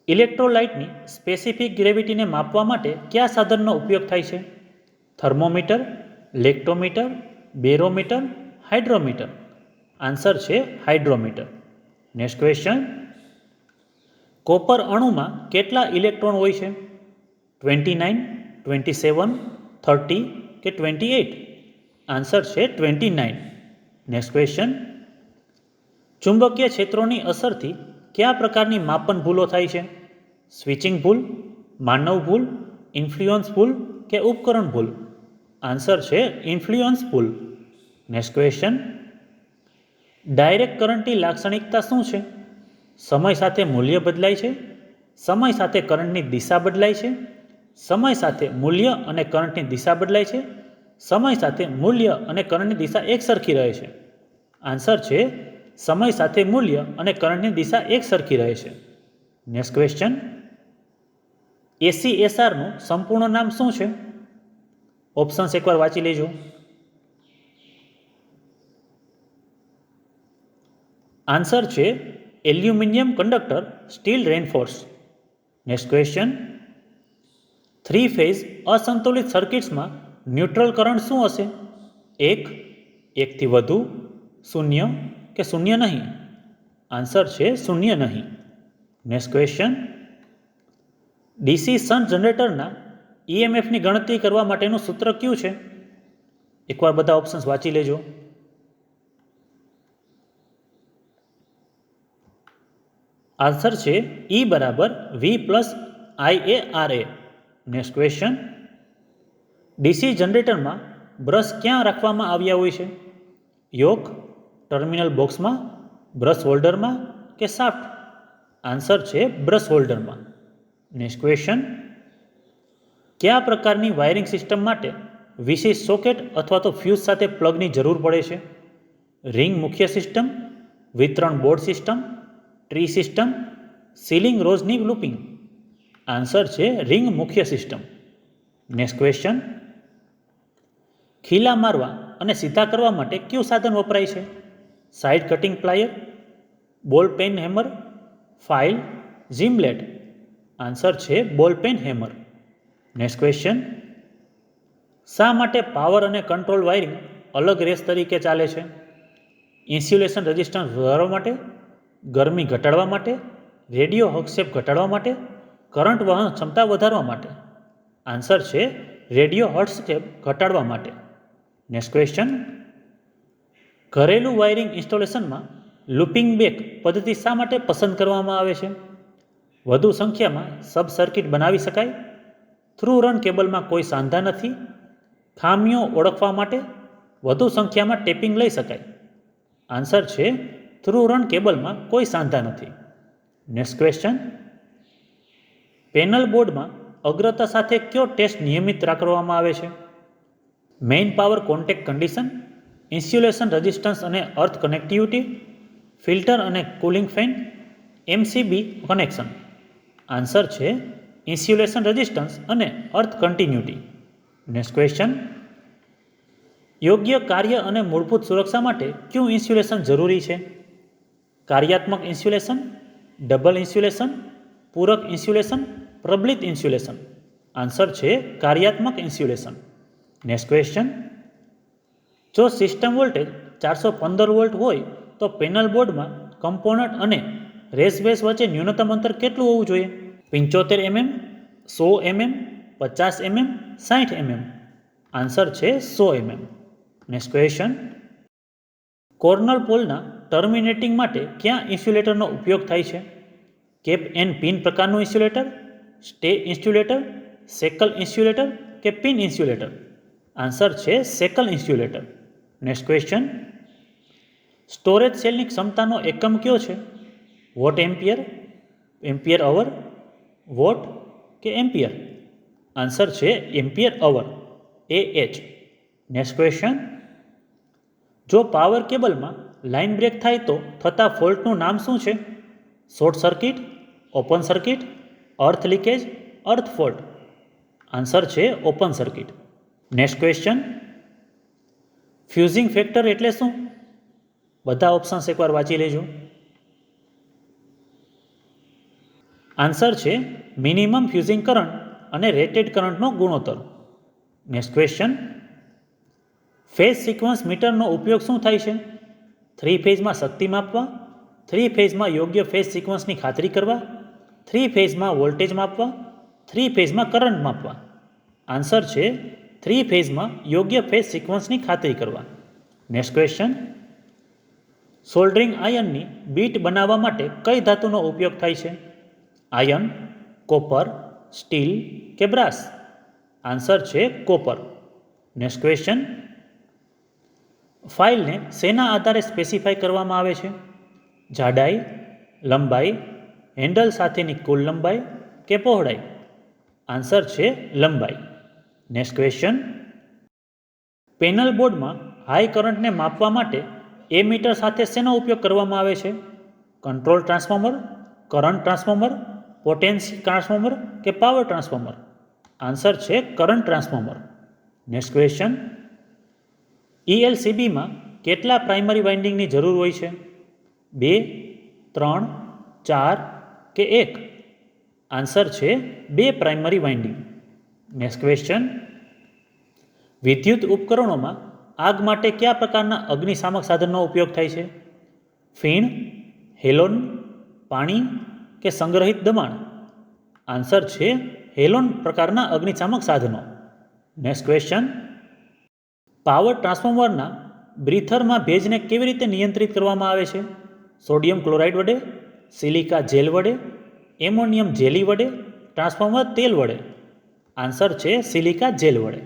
ઇલેક્ટ્રોલાઇટની સ્પેસિફિક ગ્રેવિટીને માપવા માટે કયા સાધનનો ઉપયોગ થાય છે? Thermometer, lactometer, barometer, hydrometer? Answer છે હાઇડ્રોમીટર. નેક્સ્ટ ક્વેશ્ચન, કોપર અણુમાં કેટલા ઇલેક્ટ્રોન હોય છે? 29, 27, 30 કે 28? આન્સર છે 29. નેક્સ્ટ ક્વેશ્ચન, ચુંબકીય ક્ષેત્રોની અસરથી કયા પ્રકારની માપન ભૂલો થાય છે? સ્વિચિંગ ભૂલ, માનવ ભૂલ, ઇન્ફ્લુઅન્સ ભૂલ કે ઉપકરણ ભૂલ? આન્સર છે ઇન્ફ્લુઅન્સ ભૂલ. નેક્સ્ટ ક્વેશ્ચન, ડાયરેક્ટ કરંટની લાક્ષણિકતા શું છે? સમય સાથે મૂલ્ય બદલાય છે, સમય સાથે કરંટની દિશા બદલાય છે, સમય સાથે મૂલ્ય અને કરંટની દિશા બદલાય છે, સમય સાથે મૂલ્ય અને કરંટની દિશા એકસરખી રહે છે? આન્સર છે સમય સાથે મૂલ્ય અને કરંટની દિશા એકસરખી રહે છે. નેક્સ્ટ ક્વેશ્ચન, ACSRનું સંપૂર્ણ નામ શું છે? ઓપ્શન્સ એકવાર વાંચી લેજો. આન્સર છે aluminium conductor steel reinforce. Next question, 3 phase અસંતુલિત સર્કિટ્સમાં ન્યુટ્રલ કરંટ શું હશે? 1, 1 થી વધુ, 0 કે 0 નહીં? આન્સર છે 0 નહીં. નેક્સ્ટ ક્વેશ્ચન, ડીસી શન્ટ જનરેટરના EMFની ગણતરી કરવા માટેનું સૂત્ર કયું છે? એકવાર બધા ઓપ્શન્સ વાંચી લેજો. આન્સર છે E બરાબર V plus IARA. Next question, DC જનરેટરમાં બ્રશ ક્યાં રાખવામાં આવ્યા હોય છે? યોક, ટર્મિનલ બોક્સમાં, બ્રશ હોલ્ડરમાં કે શાફ્ટ? આન્સર છે બ્રશ હોલ્ડરમાં. નેક્સ્ટ ક્વેશ્ચન, કયા પ્રકારની વાયરિંગ સિસ્ટમ માટે વિશેષ સોકેટ અથવા તો ફ્યુઝ સાથે પ્લગની જરૂર પડે છે? રિંગ મુખ્ય સિસ્ટમ, વિતરણ board system, tree system, ceiling રોઝની લૂપિંગ? આન્સર છે રિંગ મુખ્ય સિસ્ટમ. નેક્સ્ટ ક્વેશ્ચન, ખીલા મારવા અને સીધા કરવા માટે કયું સાધન વપરાય છે? Side cutting plier, ball peen hammer, file, gimlet? Answer છે ball peen hammer. Next question, શા માટે પાવર અને કંટ્રોલ વાયરિંગ અલગ રેસ તરીકે ચાલે છે? ઇન્સ્યુલેશન રેઝિસ્ટન્સ વધારવા માટે, ગરમી ઘટાડવા માટે, રેડિયો હસ્તક્ષેપ ઘટાડવા માટે, કરંટ વહન ક્ષમતા વધારવા માટે? આન્સર છે રેડિયો હસ્તક્ષેપ ઘટાડવા માટે. નેક્સ્ટ ક્વેશ્ચન, ઘરેલું વાયરિંગ ઇન્સ્ટોલેશનમાં લૂપિંગ બેક પદ્ધતિ શા માટે પસંદ કરવામાં આવે છે? વધુ સંખ્યામાં સબ સર્કિટ બનાવી શકાય, થ્રુ રન કેબલમાં કોઈ સાંધા નથી, ખામીઓ ઓળખવા માટે, વધુ સંખ્યામાં ટેપિંગ લઈ શકાય? આન્સર છે થ્રુ રન કેબલમાં કોઈ સાંધા નથી. નેક્સ્ટ ક્વેશ્ચન, પેનલ બોર્ડમાં અગ્રતા સાથે કયો ટેસ્ટ નિયમિત કરવામાં આવે છે? Main power contact condition, insulation resistance અને અર્થ કનેક્ટિવિટી, ફિલ્ટર અને cooling fan, MCB connection? Answer છે ઇન્સ્યુલેશન રેઝિસ્ટન્સ અને અર્થ કન્ટિન્યુટી. નેક્સ્ટ ક્વેશ્ચન, યોગ્ય કાર્ય અને મૂળભૂત સુરક્ષા માટે કયું ઇન્સ્યુલેશન જરૂરી છે? કાર્યાત્મક ઇન્સ્યુલેશન, ડબલ ઇન્સ્યુલેશન, પૂરક ઇન્સ્યુલેશન, પ્રબલિત ઇન્સ્યુલેશન? આન્સર છે કાર્યાત્મક ઇન્સ્યુલેશન. નેક્સ્ટ ક્વેશ્ચન, જો સિસ્ટમ વોલ્ટેજ 415 વોલ્ટ હોય તો પેનલ બોર્ડમાં કમ્પોનન્ટ અને રેસ બેઝ વચ્ચે ન્યૂનતમ અંતર કેટલું હોવું જોઈએ? 75 mm, 100 mm, 50 mm, 60 mm? Answer છે 100 mm. નેક્સ્ટ ક્વેશ્ચન, કોર્નર પોલના ટર્મિનેટિંગ માટે ક્યાં ઇન્સ્યુલેટરનો ઉપયોગ થાય છે? કેપ એન્ડ પિન પ્રકારનું insulator, stay insulator, shackle insulator કે પિન ઇન્સ્યુલેટર? આન્સર છે shackle insulator. Next question, storage સેલની ક્ષમતાનો એકમ કયો છે? Watt ampere, ampere hour, watt કે એમ્પિયર? આન્સર છે ampere hour, AH. Next question, જો પાવર કેબલમાં લાઇન બ્રેક થાય તો થતા ફોલ્ટનું નામ શું છે? Short circuit, open circuit, earth leakage, earth fault? Answer છે open circuit. Next question, fusing factor એટલે શું? બધા ઓપ્શન્સ એકવાર વાંચી લેજો. આન્સર છે મિનિમમ ફ્યુઝિંગ કરંટ અને રેટેડ કરંટનો ગુણોત્તર. નેક્સ્ટ ક્વેશ્ચન, ફેઝ સિક્વન્સ મીટરનો ઉપયોગ શું થાય છે? 3 ફેઝમાં શક્તિ માપવા, 3 ફેઝમાં યોગ્ય ફેઝ સિક્વન્સની ખાતરી કરવા, 3 ફેઝમાં વોલ્ટેજ માપવા, 3 ફેઝમાં કરંટ માપવા. આન્સર છે 3 ફેઝમાં યોગ્ય ફેઝ સિક્વન્સની ખાતરી કરવા. નેક્સ્ટ ક્વેશ્ચન, સોલ્ડરિંગ આયનની બીટ બનાવવા માટે કઈ ધાતુનો ઉપયોગ થાય છે? આયન, કોપર, સ્ટીલ કે બ્રાસ? આન્સર છે કોપર. નેક્સ્ટ ક્વેશ્ચન, ફાઇલને શેના આધારે સ્પેસિફાઈ કરવામાં આવે છે? જાડાઈ, લંબાઈ, હેન્ડલ સાથેની કુલ લંબાઈ કે પહોળાઈ? આન્સર છે લંબાઈ. નેક્સ્ટ ક્વેશ્ચન, પેનલ બોર્ડમાં હાઈ કરંટને માપવા માટે એમીટર સાથે શેનો ઉપયોગ કરવામાં આવે છે? Control transformer, current transformer, potential transformer કે પાવર ટ્રાન્સફોર્મર? આન્સર છે કરંટ ટ્રાન્સફોર્મર. નેક્સ્ટ ક્વેશ્ચન, ELCBમાં કેટલા પ્રાઇમરી વાઇન્ડિંગની જરૂર હોય છે? 2, 3, 4 કે 1? આન્સર છે 2 પ્રાઇમરી વાઇન્ડિંગ. નેક્સ્ટ ક્વેશ્ચન, વિદ્યુત ઉપકરણોમાં આગ માટે કયા પ્રકારના અગ્નિશામક સાધનનો ઉપયોગ થાય છે? ફીણ, હેલોન, પાણી કે સંગ્રહિત દબાણ? આન્સર છે હેલોન પ્રકારના અગ્નિશામક સાધનો. નેક્સ્ટ ક્વેશ્ચન, પાવર ટ્રાન્સફોર્મરના બ્રીથરમાં ભેજને કેવી રીતે નિયંત્રિત કરવામાં આવે છે? સોડિયમ ક્લોરાઇડ વડે, સિલિકા જેલ વડે, એમોનિયમ જેલી વડે, ટ્રાન્સફોર્મર તેલ વડે? આન્સર છે સિલિકા જેલ વડે.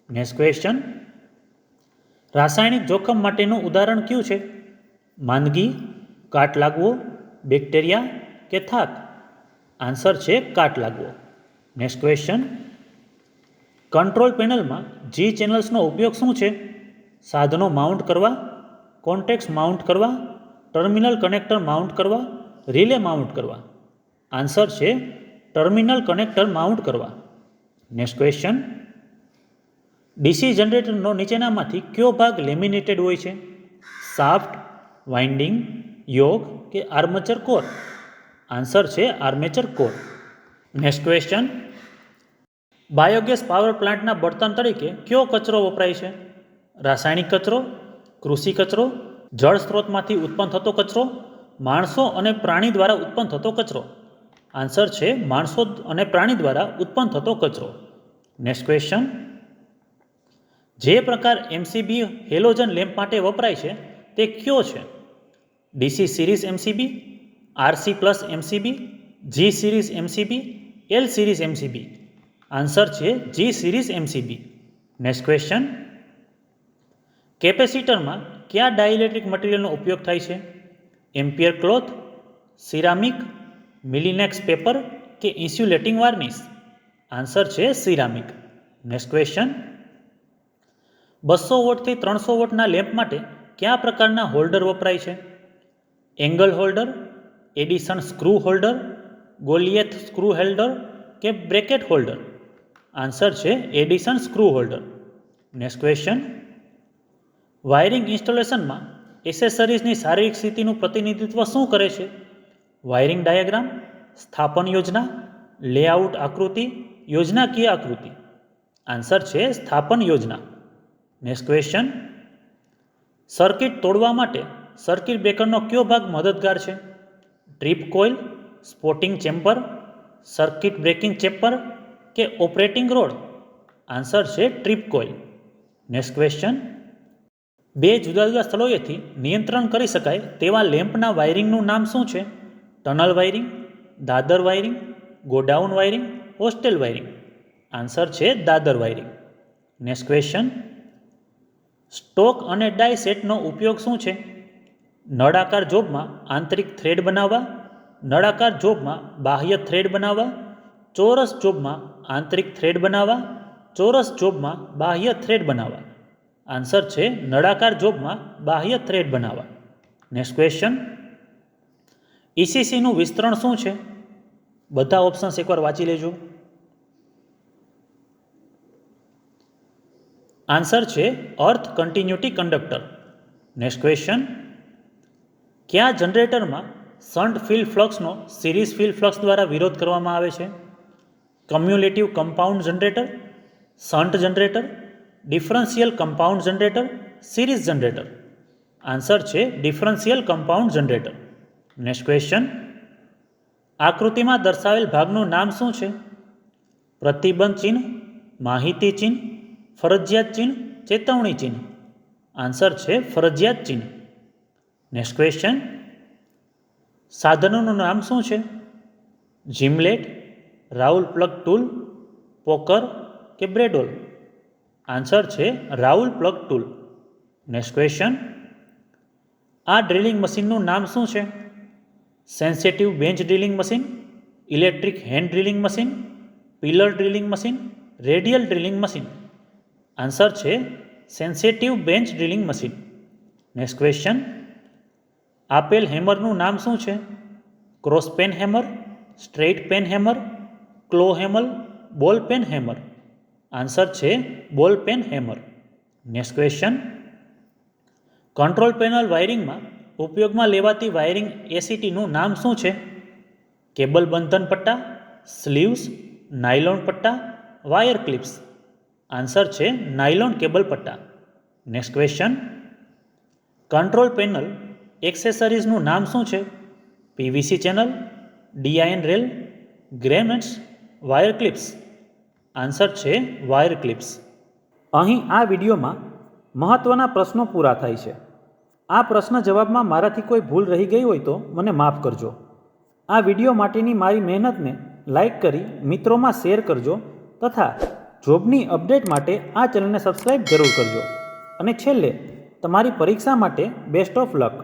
નેક્સ્ટ ક્વેશ્ચન, રાસાયણિક જોખમ માટેનું ઉદાહરણ કયું છે? માંદગી, કાટ લાગવો, બેક્ટેરિયા કે થાક? આન્સર છે કાટ લાગવો. નેક્સ્ટ ક્વેશ્ચન, કંટ્રોલ પેનલમાં જી ચેનલ્સનો ઉપયોગ શું છે? સાધનો માઉન્ટ કરવા, કોન્ટેક્ટ્સ માઉન્ટ કરવા, ટર્મિનલ કનેક્ટર માઉન્ટ કરવા, રિલે માઉન્ટ કરવા? આન્સર છે ટર્મિનલ કનેક્ટર માઉન્ટ કરવા. નેક્સ્ટ ક્વેશ્ચન, ડીસી જનરેટરનો નીચેનામાંથી કયો ભાગ લેમિનેટેડ હોય છે? શાફ્ટ, વાઇન્ડિંગ, યોક કે આર્મચર કોર? આન્સર છે armature core. Next question, biogas power પ્લાન્ટના બળતણ તરીકે કયો કચરો વપરાય છે? રાસાયણિક કચરો, કૃષિ કચરો, જળ સ્ત્રોતમાંથી ઉત્પન્ન થતો કચરો, માણસો અને પ્રાણી દ્વારા ઉત્પન્ન થતો કચરો? આન્સર છે માણસો અને પ્રાણી દ્વારા ઉત્પન્ન થતો કચરો. નેક્સ્ટ ક્વેશ્ચન, જે પ્રકાર એમસીબી હેલોજન લેમ્પ માટે વપરાય છે તે કયો છે? DC series MCB, RC plus MCB, G series MCB, L series MCB? Answer છે G series MCB. Next question, કેપેસિટરમાં કયા ડાઇલેક્ટ્રિક મટીરિયલનો ઉપયોગ થાય છે? Ampere cloth, ceramic, Melinex paper કે ઇન્સ્યુલેટિંગ વાર્નિશ? આન્સર છે સિરામિક. નેક્સ્ટ ક્વેશ્ચન, 200 વોટથી 300 વોટના લેમ્પ માટે કયા પ્રકારના હોલ્ડર વપરાય છે? Angle holder, Edison screw holder, Goliath screw holder કે બ્રેકેટ હોલ્ડર? આન્સર છે Edison screw holder. Next question, wiring ઇન્સ્ટોલેશનમાં એસેસરીઝની શારીરિક સ્થિતિનું પ્રતિનિધિત્વ શું કરે છે? વાયરિંગ ડાયાગ્રામ, સ્થાપન યોજના, લેઆઉટ આકૃતિ, યોજનાકીય આકૃતિ? આન્સર છે સ્થાપન યોજના. નેક્સ્ટ ક્વેશ્ચન, સર્કિટ તોડવા માટે સર્કિટ બ્રેકરનો કયો ભાગ મદદગાર છે? Trip coil, spotting chamber, circuit breaking chamber કે ઓપરેટિંગ રોડ? આન્સર છે ટ્રીપ કોઇલ. નેક્સ્ટ ક્વેશ્ચન, 2 જુદા જુદા સ્થળોએથી નિયંત્રણ કરી શકાય તેવા લેમ્પના વાયરિંગનું નામ શું છે? ટનલ વાયરિંગ, દાદર wiring, godown wiring, hostel wiring? Answer છે દાદર વાયરિંગ. નેક્સ્ટ ક્વેશ્ચન, સ્ટોક અને ડાય સેટનો ઉપયોગ શું છે? નળાકાર જોબમાં આંતરિક થ્રેડ બનાવવા, નળાકાર જોબમાં બાહ્ય થ્રેડ બનાવવા, ચોરસ જોબમાં આંતરિક થ્રેડ બનાવવા, ચોરસ જોબમાં બાહ્ય થ્રેડ બનાવવા? આન્સર છે નળાકાર જોબમાં બાહ્ય થ્રેડ બનાવવા. નેક્સ્ટ ક્વેશ્ચન, ઈસીસીનું વિસ્તરણ શું છે? બધા ઓપ્શન્સ એકવાર વાંચી લેજો. આન્સર છે earth continuity conductor. Next question, કયા જનરેટરમાં શન્ટ ફિલ્ડ ફ્લક્સનો સિરીઝ ફિલ્ડ ફ્લક્સ દ્વારા વિરોધ કરવામાં આવે છે? Cumulative compound generator, shunt generator, differential compound generator, series generator? Answer છે differential compound generator. Next question, આકૃતિમાં દર્શાવેલ ભાગનું નામ શું છે? પ્રતિબંધ ચિહ્ન, માહિતી ચિહ્ન, ફરજિયાત ચિહ્ન, ચેતવણી ચિહ્ન. આન્સર છે ફરજિયાત ચિહ્ન. નેક્સ્ટ ક્વેશ્ચન, સાધનોનું નામ શું છે? Gimlet, rawl plug tool, poker કે બ્રેડોલ. આન્સર છે rawl plug tool. Next question, આ ડ્રિલિંગ મશીનનું નામ શું છે? Sensitive bench drilling machine, electric hand drilling machine, pillar drilling machine, radial drilling machine. Answer છે sensitive bench drilling machine. Next question, આપેલ હેમરનું નામ શું છે? Cross peen hammer, straight peen hammer, claw hammer, ball peen hammer. Answer છે ball peen hammer. Next question, control panel વાયરિંગમાં ઉપયોગમાં લેવાતી વાયરિંગ એસીટીનું નામ શું છે? કેબલ બંધન પટ્ટા, સ્લીવ્સ, નાયલોન પટ્ટા, વાયર ક્લિપ્સ. આન્સર છે નાયલોન કેબલ પટ્ટા. નેક્સ્ટ ક્વેશ્ચન, કંટ્રોલ પેનલ એક્સેસરીઝનું નામ શું છે? PVC channel, DIN rail, grommets, wire clips. Answer છે વાયર ક્લિપ્સ. અહીં આ વિડીયોમાં મહત્ત્વના પ્રશ્નો પૂરા થાય છે. આ પ્રશ્ન જવાબમાં મારાથી કોઈ ભૂલ રહી ગઈ હોય તો મને માફ કરજો. આ વિડીયો માટેની મારી મહેનતને લાઈક કરી મિત્રોમાં શેર કરજો તથા જોબની અપડેટ માટે આ ચેનલને સબસ્ક્રાઈબ જરૂર કરજો. અને છેલ્લે તમારી પરીક્ષા માટે બેસ્ટ ઓફ લક.